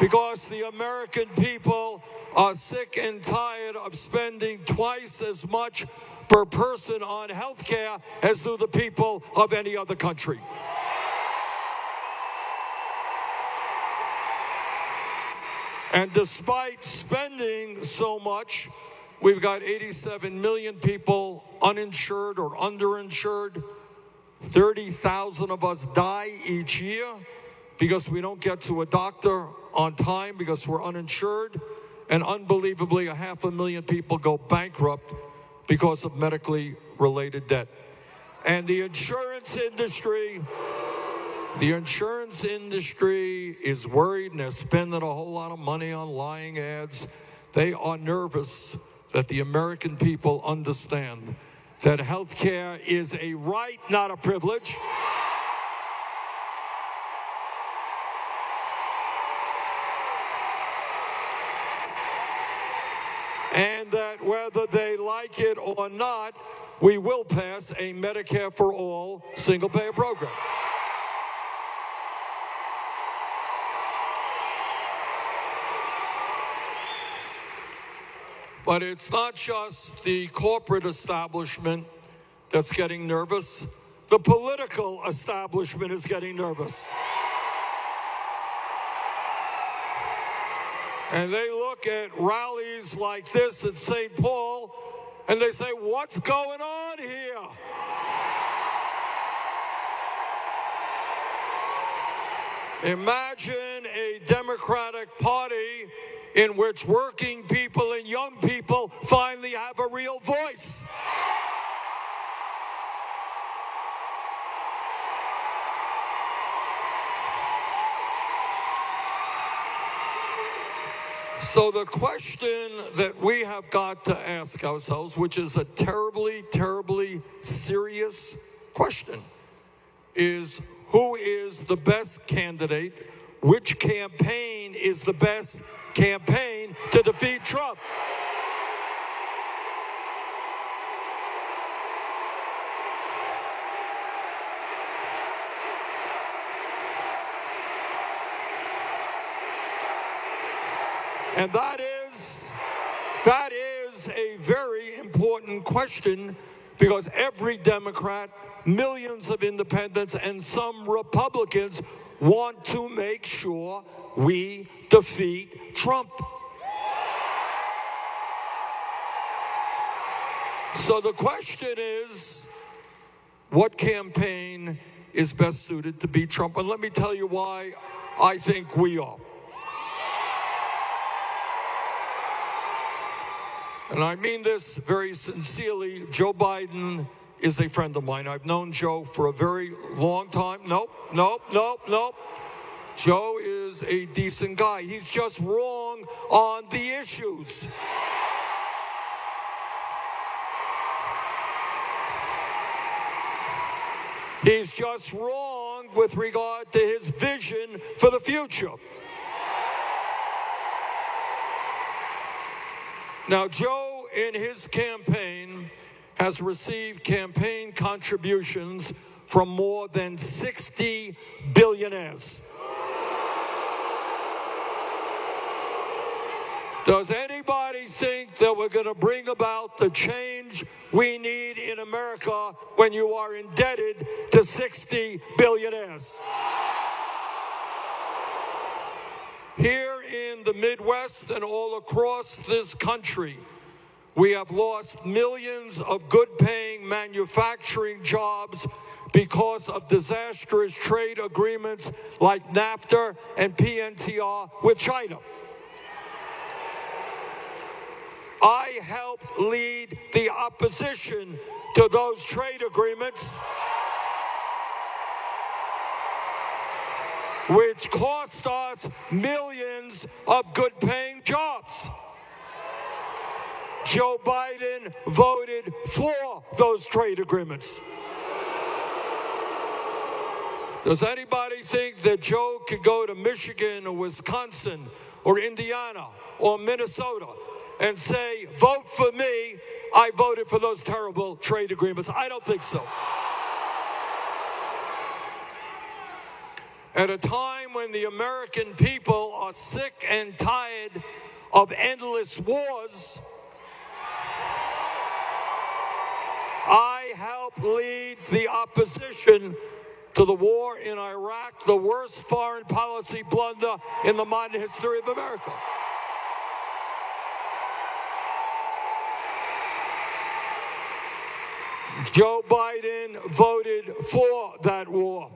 because the American people are sick and tired of spending twice as much per person on health care as do the people of any other country. And despite spending so much, we've got 87 million people uninsured or underinsured. 30,000 of us die each year because we don't get to a doctor on time because we're uninsured. And unbelievably, 500,000 people go bankrupt because of medically related debt. And the insurance industry is worried and they're spending a whole lot of money on lying ads. They are nervous that the American people understand that health care is a right, not a privilege. And that whether they like it or not, we will pass a Medicare for all single-payer program. But it's not just the corporate establishment that's getting nervous. The political establishment is getting nervous. And they look at rallies like this at St. Paul, and they say, what's going on here? Imagine a Democratic Party in which working people and young people finally have a real voice. So the question that we have got to ask ourselves, which is a terribly, terribly serious question, is who is the best candidate? Which campaign is the best campaign to defeat Trump? And that is a very important question, because every Democrat, millions of independents, and some Republicans want to make sure we defeat Trump. So the question is, what campaign is best suited to beat Trump? And let me tell you why I think we are. And I mean this very sincerely. Joe Biden is a friend of mine. I've known Joe for a very long time. Nope. Joe is a decent guy. He's just wrong on the issues. He's just wrong with regard to his vision for the future. Now, Joe, in his campaign, has received campaign contributions from more than 60 billionaires. Does anybody think that we're going to bring about the change we need in America when you are indebted to 60 billionaires? Here in the Midwest and all across this country, we have lost millions of good-paying manufacturing jobs because of disastrous trade agreements like NAFTA and PNTR with China. I helped lead the opposition to those trade agreements, which cost us millions of good-paying jobs. Joe Biden voted for those trade agreements. Does anybody think that Joe could go to Michigan or Wisconsin or Indiana or Minnesota and say, vote for me, I voted for those terrible trade agreements? I don't think so. At a time when the American people are sick and tired of endless wars, I helped lead the opposition to the war in Iraq, the worst foreign policy blunder in the modern history of America. Joe Biden voted for that war.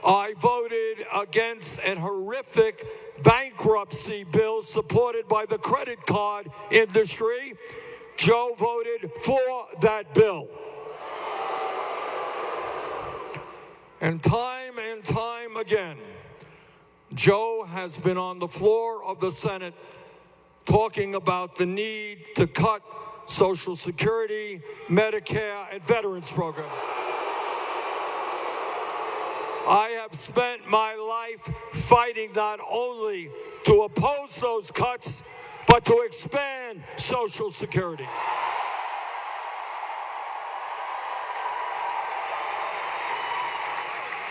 I voted against a horrific bankruptcy bill supported by the credit card industry. Joe voted for that bill. And time again, Joe has been on the floor of the Senate talking about the need to cut Social Security, Medicare, and veterans programs. I have spent my life fighting not only to oppose those cuts, but to expand Social Security.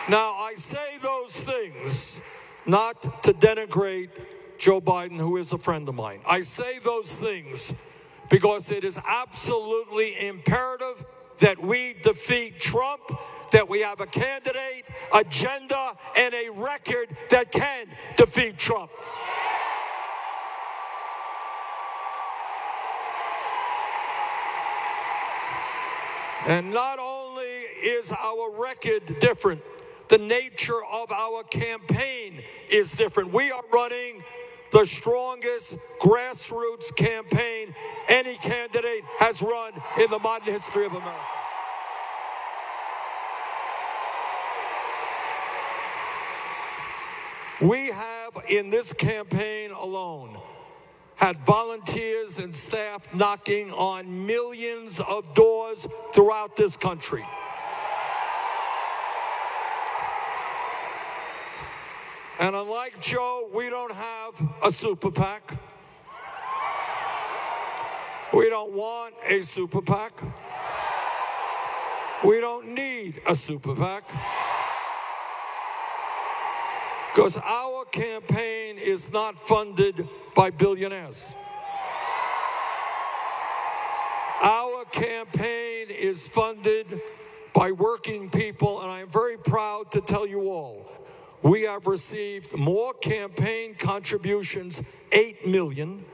Now, I say those things not to denigrate Joe Biden, who is a friend of mine. I say those things because it is absolutely imperative that we defeat Trump, that we have a candidate, agenda, and a record that can defeat Trump. And not only is our record different, the nature of our campaign is different. We are running the strongest grassroots campaign any candidate has run in the modern history of America. We have have, in this campaign alone, had volunteers and staff knocking on millions of doors throughout this country. And unlike Joe, we don't have a super PAC. We don't want a super PAC. We don't need a super PAC. Because our campaign is not funded by billionaires. Our campaign is funded by working people, and I am very proud to tell you all, we have received more campaign contributions, 8 million,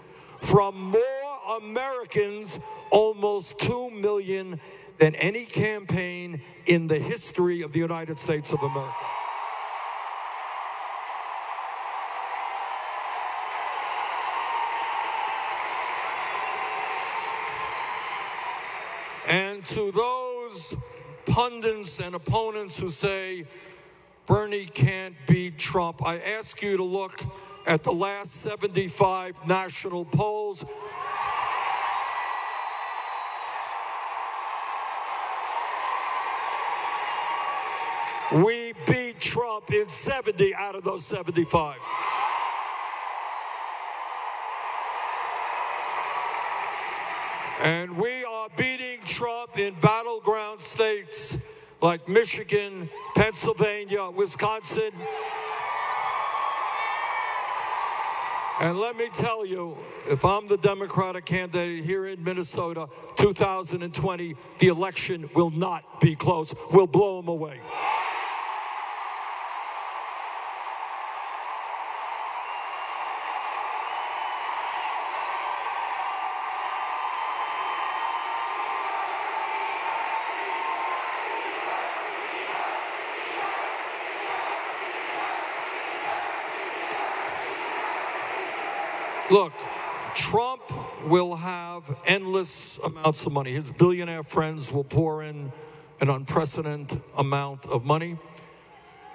from more Americans, almost 2 million, than any campaign in the history of the United States of America. And to those pundits and opponents who say Bernie can't beat Trump, I ask you to look at the last 75 national polls. We beat Trump in 70 out of those 75. And we are beating Trump in battleground states like Michigan, Pennsylvania, Wisconsin. And let me tell you, if I'm the Democratic candidate here in Minnesota, 2020, the election will not be close. We'll blow them away. Look, Trump will have endless amounts of money. His billionaire friends will pour in an unprecedented amount of money.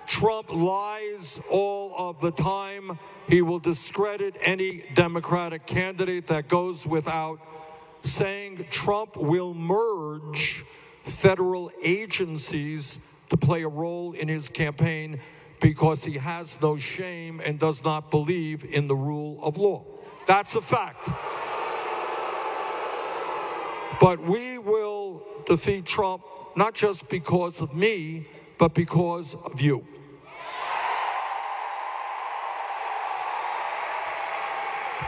Trump lies all of the time. He will discredit any Democratic candidate that goes without saying. Trump will merge federal agencies to play a role in his campaign because he has no shame and does not believe in the rule of law. That's a fact. But we will defeat Trump not just because of me, but because of you.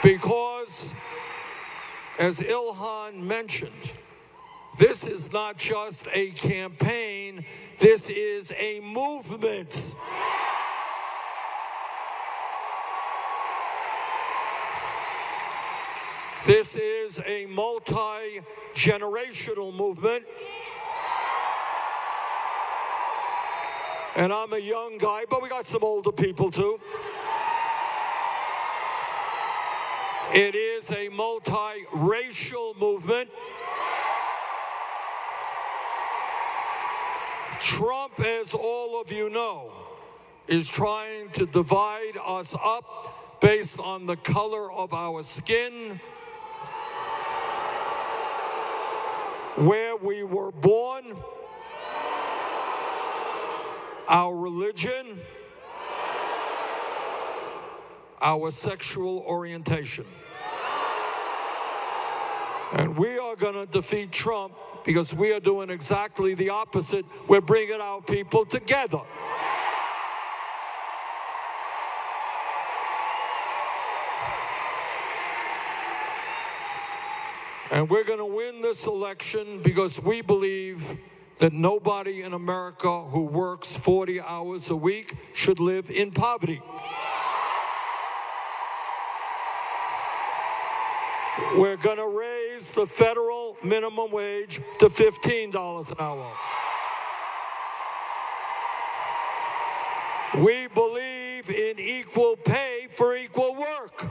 Because, as Ilhan mentioned, this is not just a campaign, this is a movement. This is a multi-generational movement. And I'm a young guy, but we got some older people too. It is a multi-racial movement. Trump, as all of you know, is trying to divide us up based on the color of our skin, where we were born, our religion, our sexual orientation. And we are going to defeat Trump because we are doing exactly the opposite. We're bringing our people together. And we're going to win this election because we believe that nobody in America who works 40 hours a week should live in poverty. We're going to raise the federal minimum wage to $15 an hour. We believe in equal pay for equal work.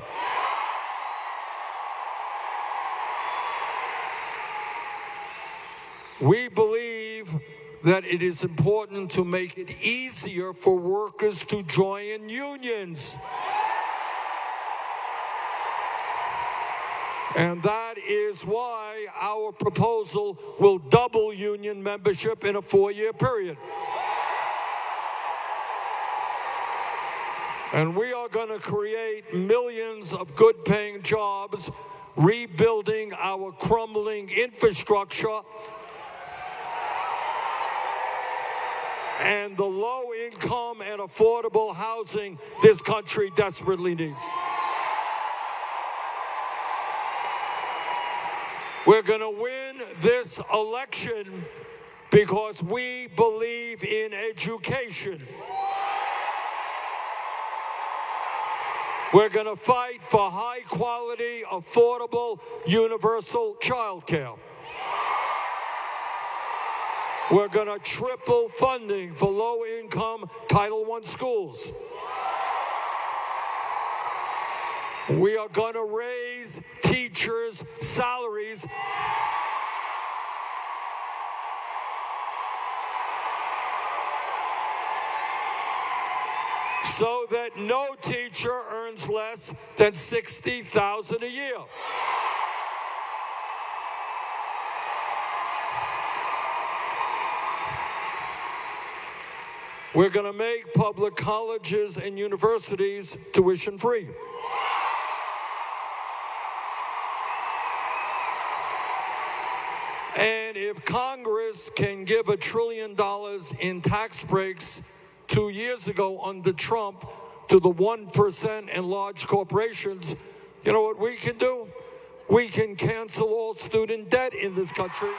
We believe that it is important to make it easier for workers to join unions. And that is why our proposal will double union membership in a 4-year period. And we are going to create millions of good-paying jobs, rebuilding our crumbling infrastructure and the low-income and affordable housing this country desperately needs. We're going to win this election because we believe in education. We're going to fight for high-quality, affordable, universal child care. We're going to triple funding for low-income Title I schools. We are going to raise teachers' salaries so that no teacher earns less than $60,000 a year. We're going to make public colleges and universities tuition-free. And if Congress can give $1 trillion in tax breaks 2 years ago under Trump to the 1% and large corporations, you know what we can do? We can cancel all student debt in this country.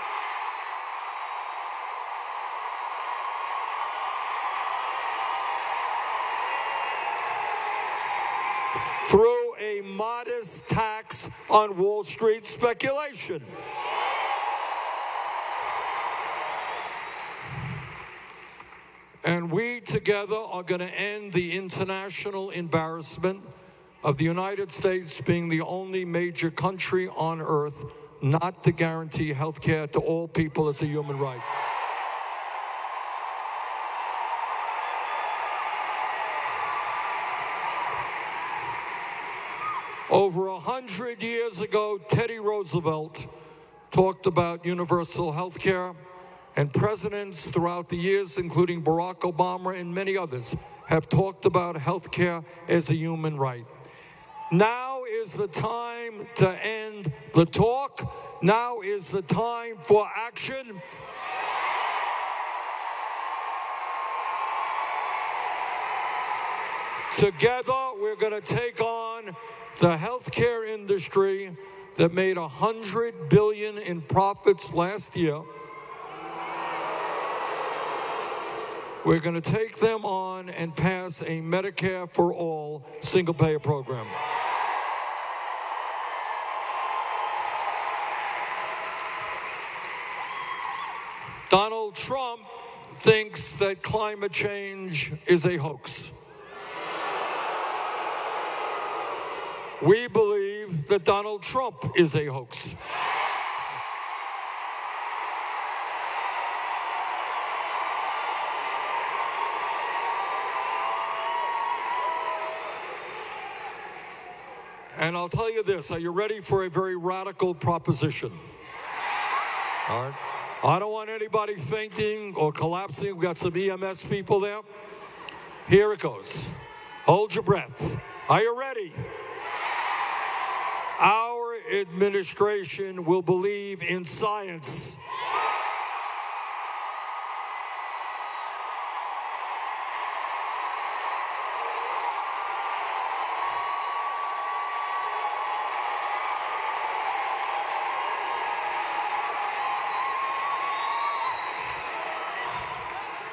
Through a modest tax on Wall Street speculation. And we together are going to end the international embarrassment of the United States being the only major country on earth not to guarantee health care to all people as a human right. Over 100 years ago, Teddy Roosevelt talked about universal health care, and presidents throughout the years, including Barack Obama and many others, have talked about health care as a human right. Now is the time to end the talk. Now is the time for action. Together, we're going to take on the healthcare industry that made $100 billion in profits last year. We're going to take them on and pass a Medicare for all single-payer program. Donald Trump thinks that climate change is a hoax. We believe that Donald Trump is a hoax. And I'll tell you this, are you ready for a very radical proposition? All right. I don't want anybody fainting or collapsing. We've got some EMS people there. Here it goes. Hold your breath. Are you ready? Our administration will believe in science.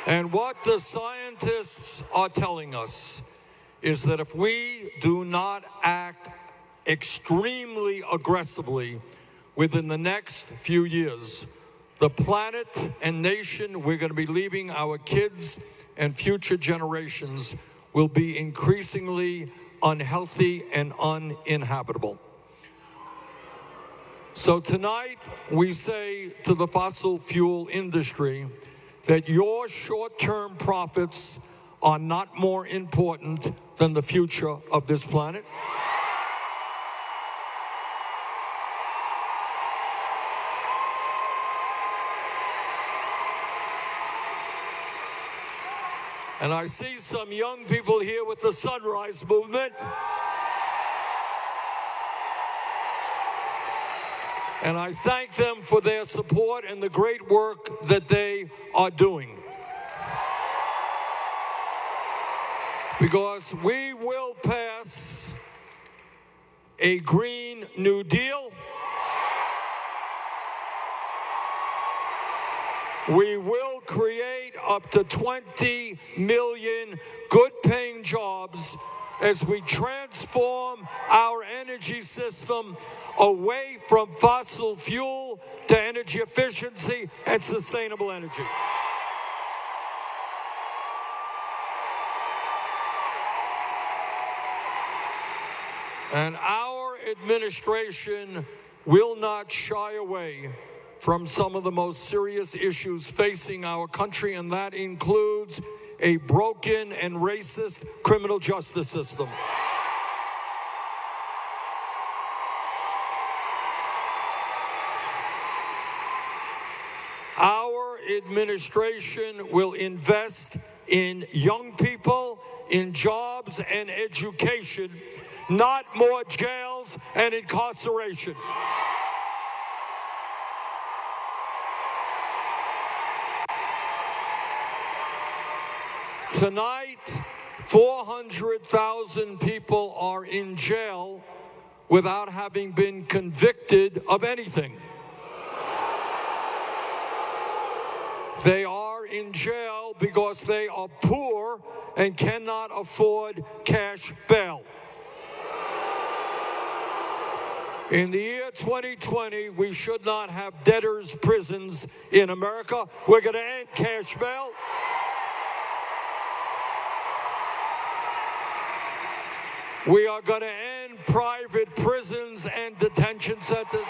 And what the scientists are telling us is that if we do not act extremely aggressively within the next few years, the planet and nation we're going to be leaving our kids and future generations will be increasingly unhealthy and uninhabitable. So tonight, we say to the fossil fuel industry that your short-term profits are not more important than the future of this planet. And I see some young people here with the Sunrise Movement. And I thank them for their support and the great work that they are doing. Because we will pass a Green New Deal. We will create up to 20 million good-paying jobs as we transform our energy system away from fossil fuel to energy efficiency and sustainable energy. And our administration will not shy away from some of the most serious issues facing our country, and that includes a broken and racist criminal justice system. Our administration will invest in young people, in jobs and education, not more jails and incarceration. Tonight, 400,000 people are in jail without having been convicted of anything. They are in jail because they are poor and cannot afford cash bail. In the year 2020, we should not have debtors' prisons in America. We're going to end cash bail. We are going to end private prisons and detention centers.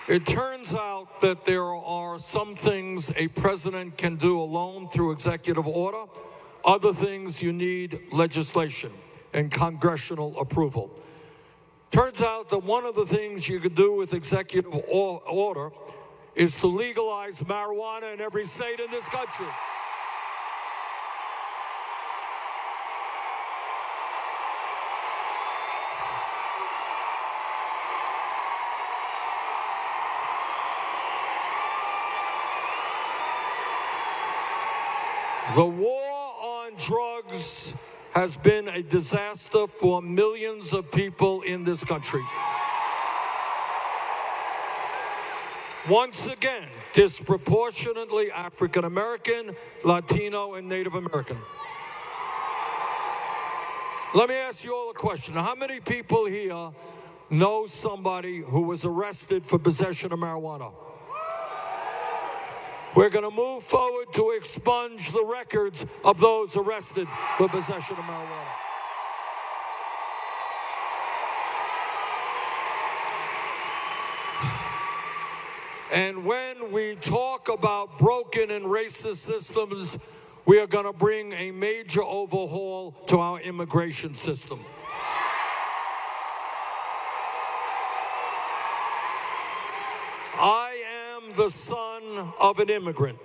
It turns out that there are some things a president can do alone through executive order. Other things you need legislation and congressional approval. Turns out that one of the things you could do with executive order is to legalize marijuana in every state in this country. The war on drugs has been a disaster for millions of people in this country. Once again, disproportionately African American, Latino, and Native American. Let me ask you all a question. How many people here know somebody who was arrested for possession of marijuana? We're going to move forward to expunge the records of those arrested for possession of marijuana. And when we talk about broken and racist systems, we are going to bring a major overhaul to our immigration system. I am the son of an immigrant.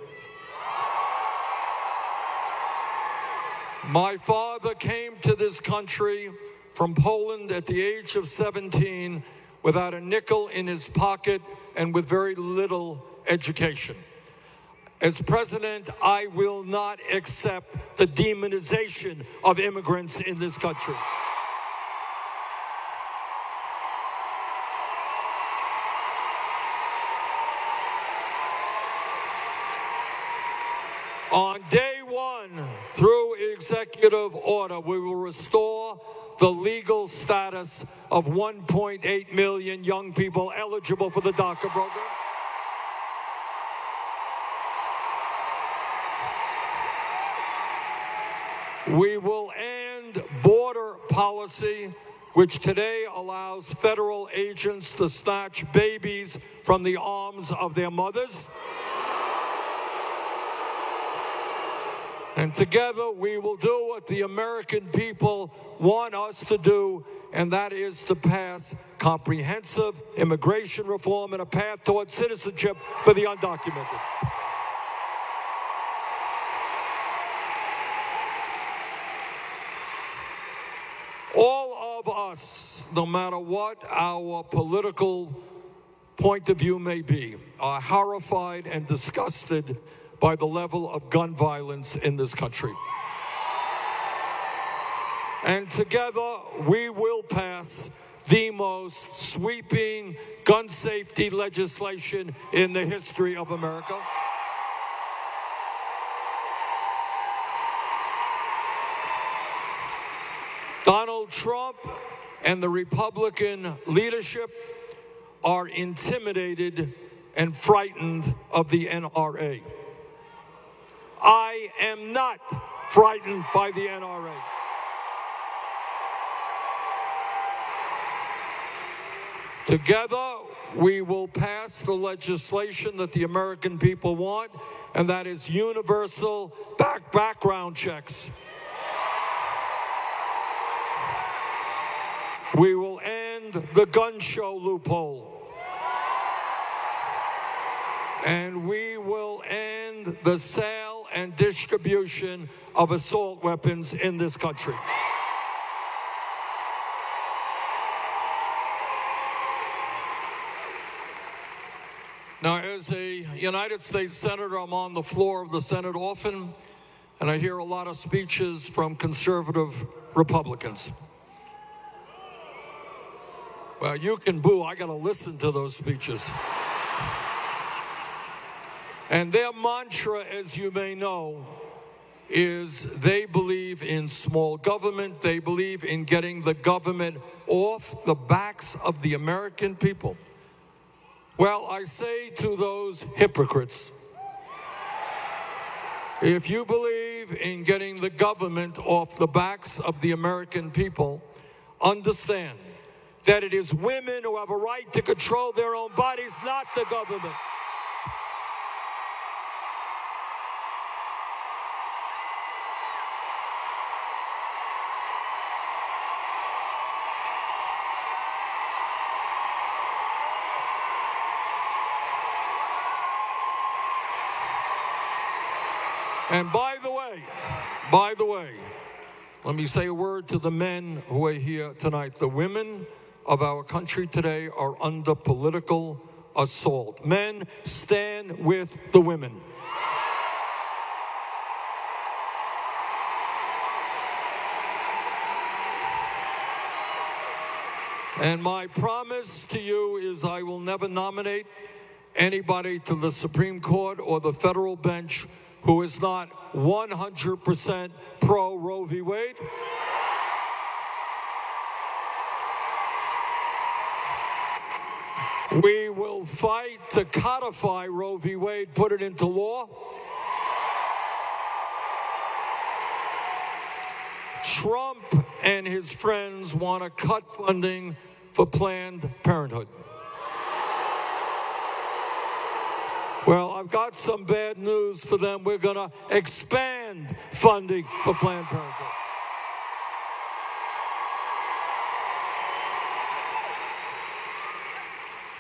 My father came to this country from Poland at the age of 17 without a nickel in his pocket and with very little education. As president, I will not accept the demonization of immigrants in this country. On day one, through executive order, we will restore the legal status of 1.8 million young people eligible for the DACA program. We will end border policy, which today allows federal agents to snatch babies from the arms of their mothers. And together we will do what the American people want us to do and that is to pass comprehensive immigration reform and a path towards citizenship for the undocumented. All of us, no matter what our political point of view may be, are horrified and disgusted by the level of gun violence in this country. And together, we will pass the most sweeping gun safety legislation in the history of America. Donald Trump and the Republican leadership are intimidated and frightened of the NRA. I am not frightened by the NRA. Together, we will pass the legislation that the American people want, and that is universal background checks. We will end the gun show loophole. And we will end the sale and distribution of assault weapons in this country. Now, as a United States Senator, I'm on the floor of the Senate often, and I hear a lot of speeches from conservative Republicans. Well, you can boo. I got to listen to those speeches. And their mantra, as you may know, is they believe in small government. They believe in getting the government off the backs of the American people. Well, I say to those hypocrites, if you believe in getting the government off the backs of the American people, understand that it is women who have a right to control their own bodies, not the government. And by the way, let me say a word to the men who are here tonight. The women of our country today are under political assault. Men, stand with the women. And my promise to you is I will never nominate anybody to the Supreme Court or the federal bench who is not 100% pro Roe v. Wade. We will fight to codify Roe v. Wade, put it into law. Trump and his friends want to cut funding for Planned Parenthood. Well, I've got some bad news for them. We're going to expand funding for Planned Parenthood.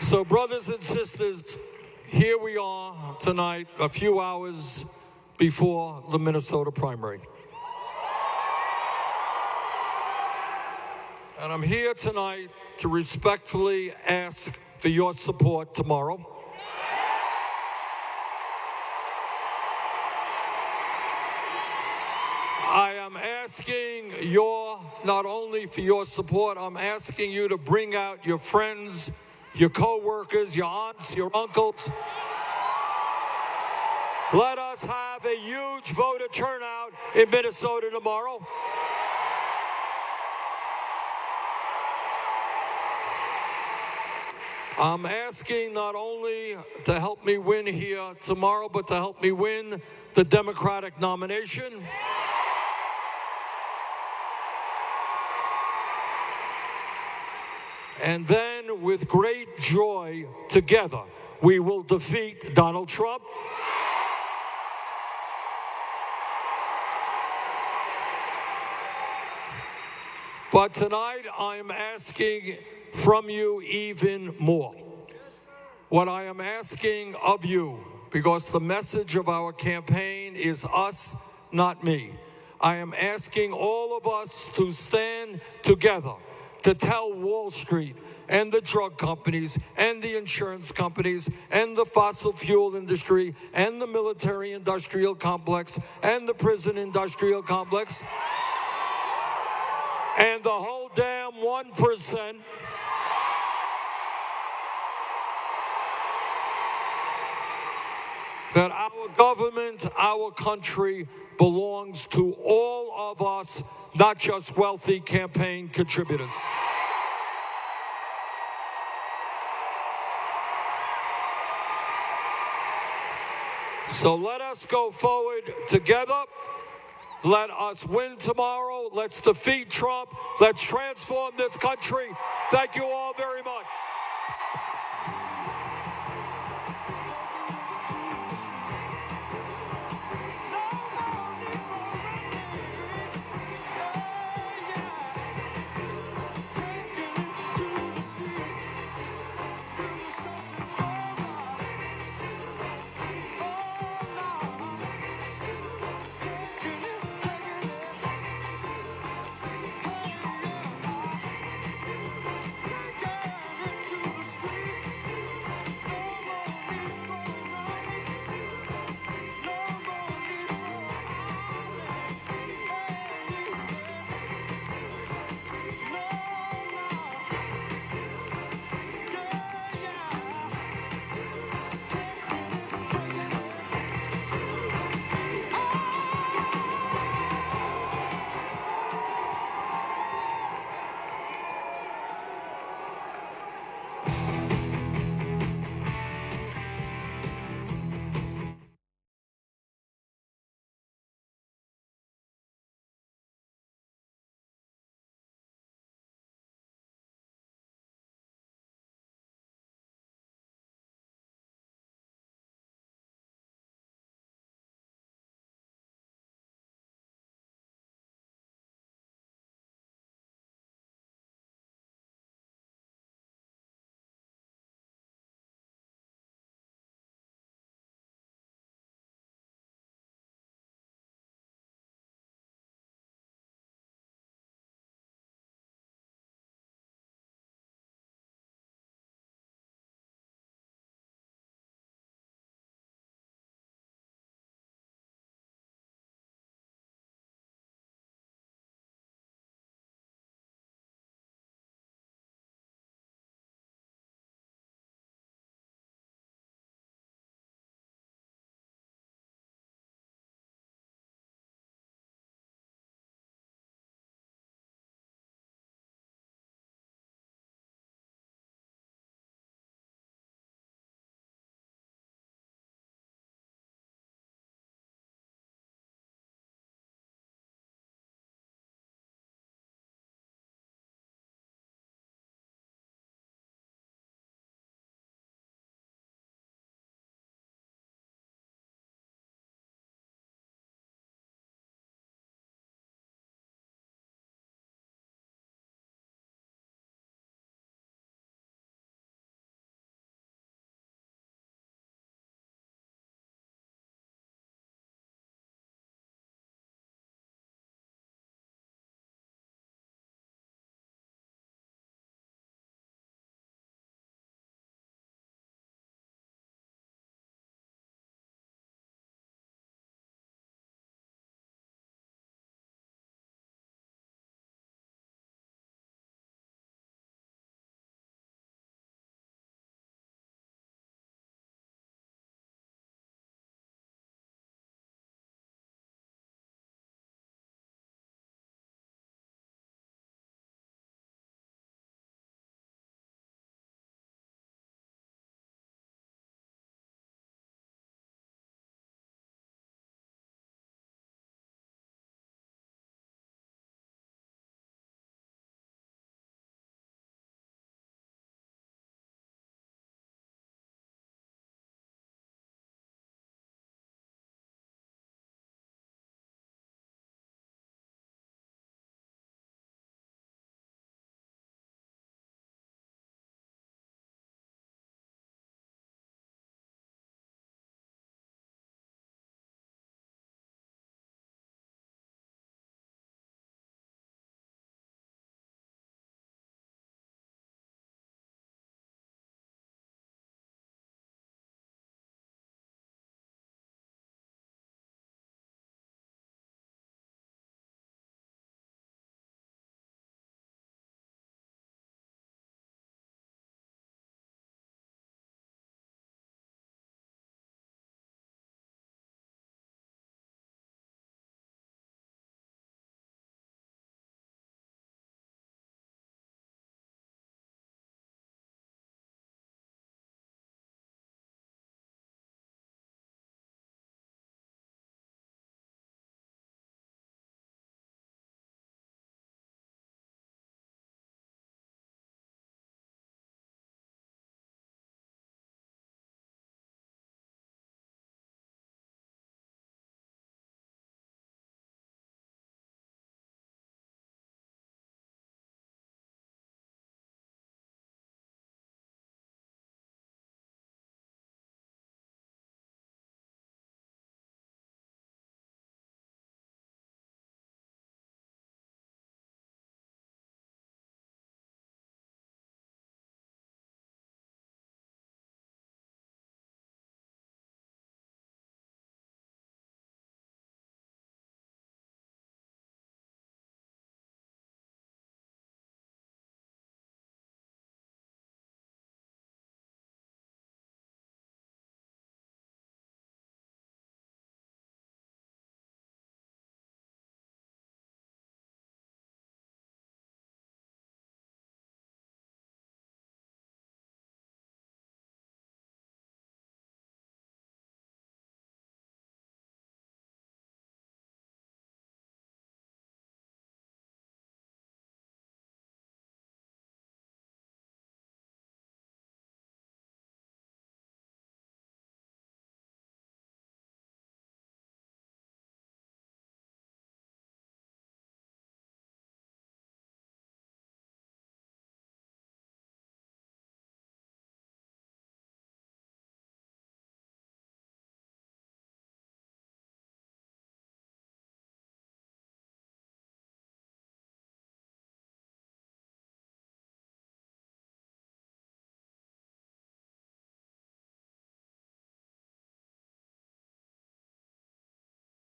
So, brothers and sisters, here we are tonight, a few hours before the Minnesota primary. And I'm here tonight to respectfully ask for your support tomorrow. I am asking not only for your support, I'm asking you to bring out your friends, your co-workers, your aunts, your uncles. Let us have a huge voter turnout in Minnesota tomorrow. I'm asking not only to help me win here tomorrow, but to help me win the Democratic nomination. And then, with great joy, together, we will defeat Donald Trump. But tonight, I am asking from you even more. What I am asking of you, because the message of our campaign is us, not me. I am asking all of us to stand together to tell Wall Street and the drug companies and the insurance companies and the fossil fuel industry and the military industrial complex and the prison industrial complex and the whole damn 1% that our government, our country belongs to all of us, not just wealthy campaign contributors. So let us go forward together. Let us win tomorrow. Let's defeat Trump. Let's transform this country. Thank you all very much.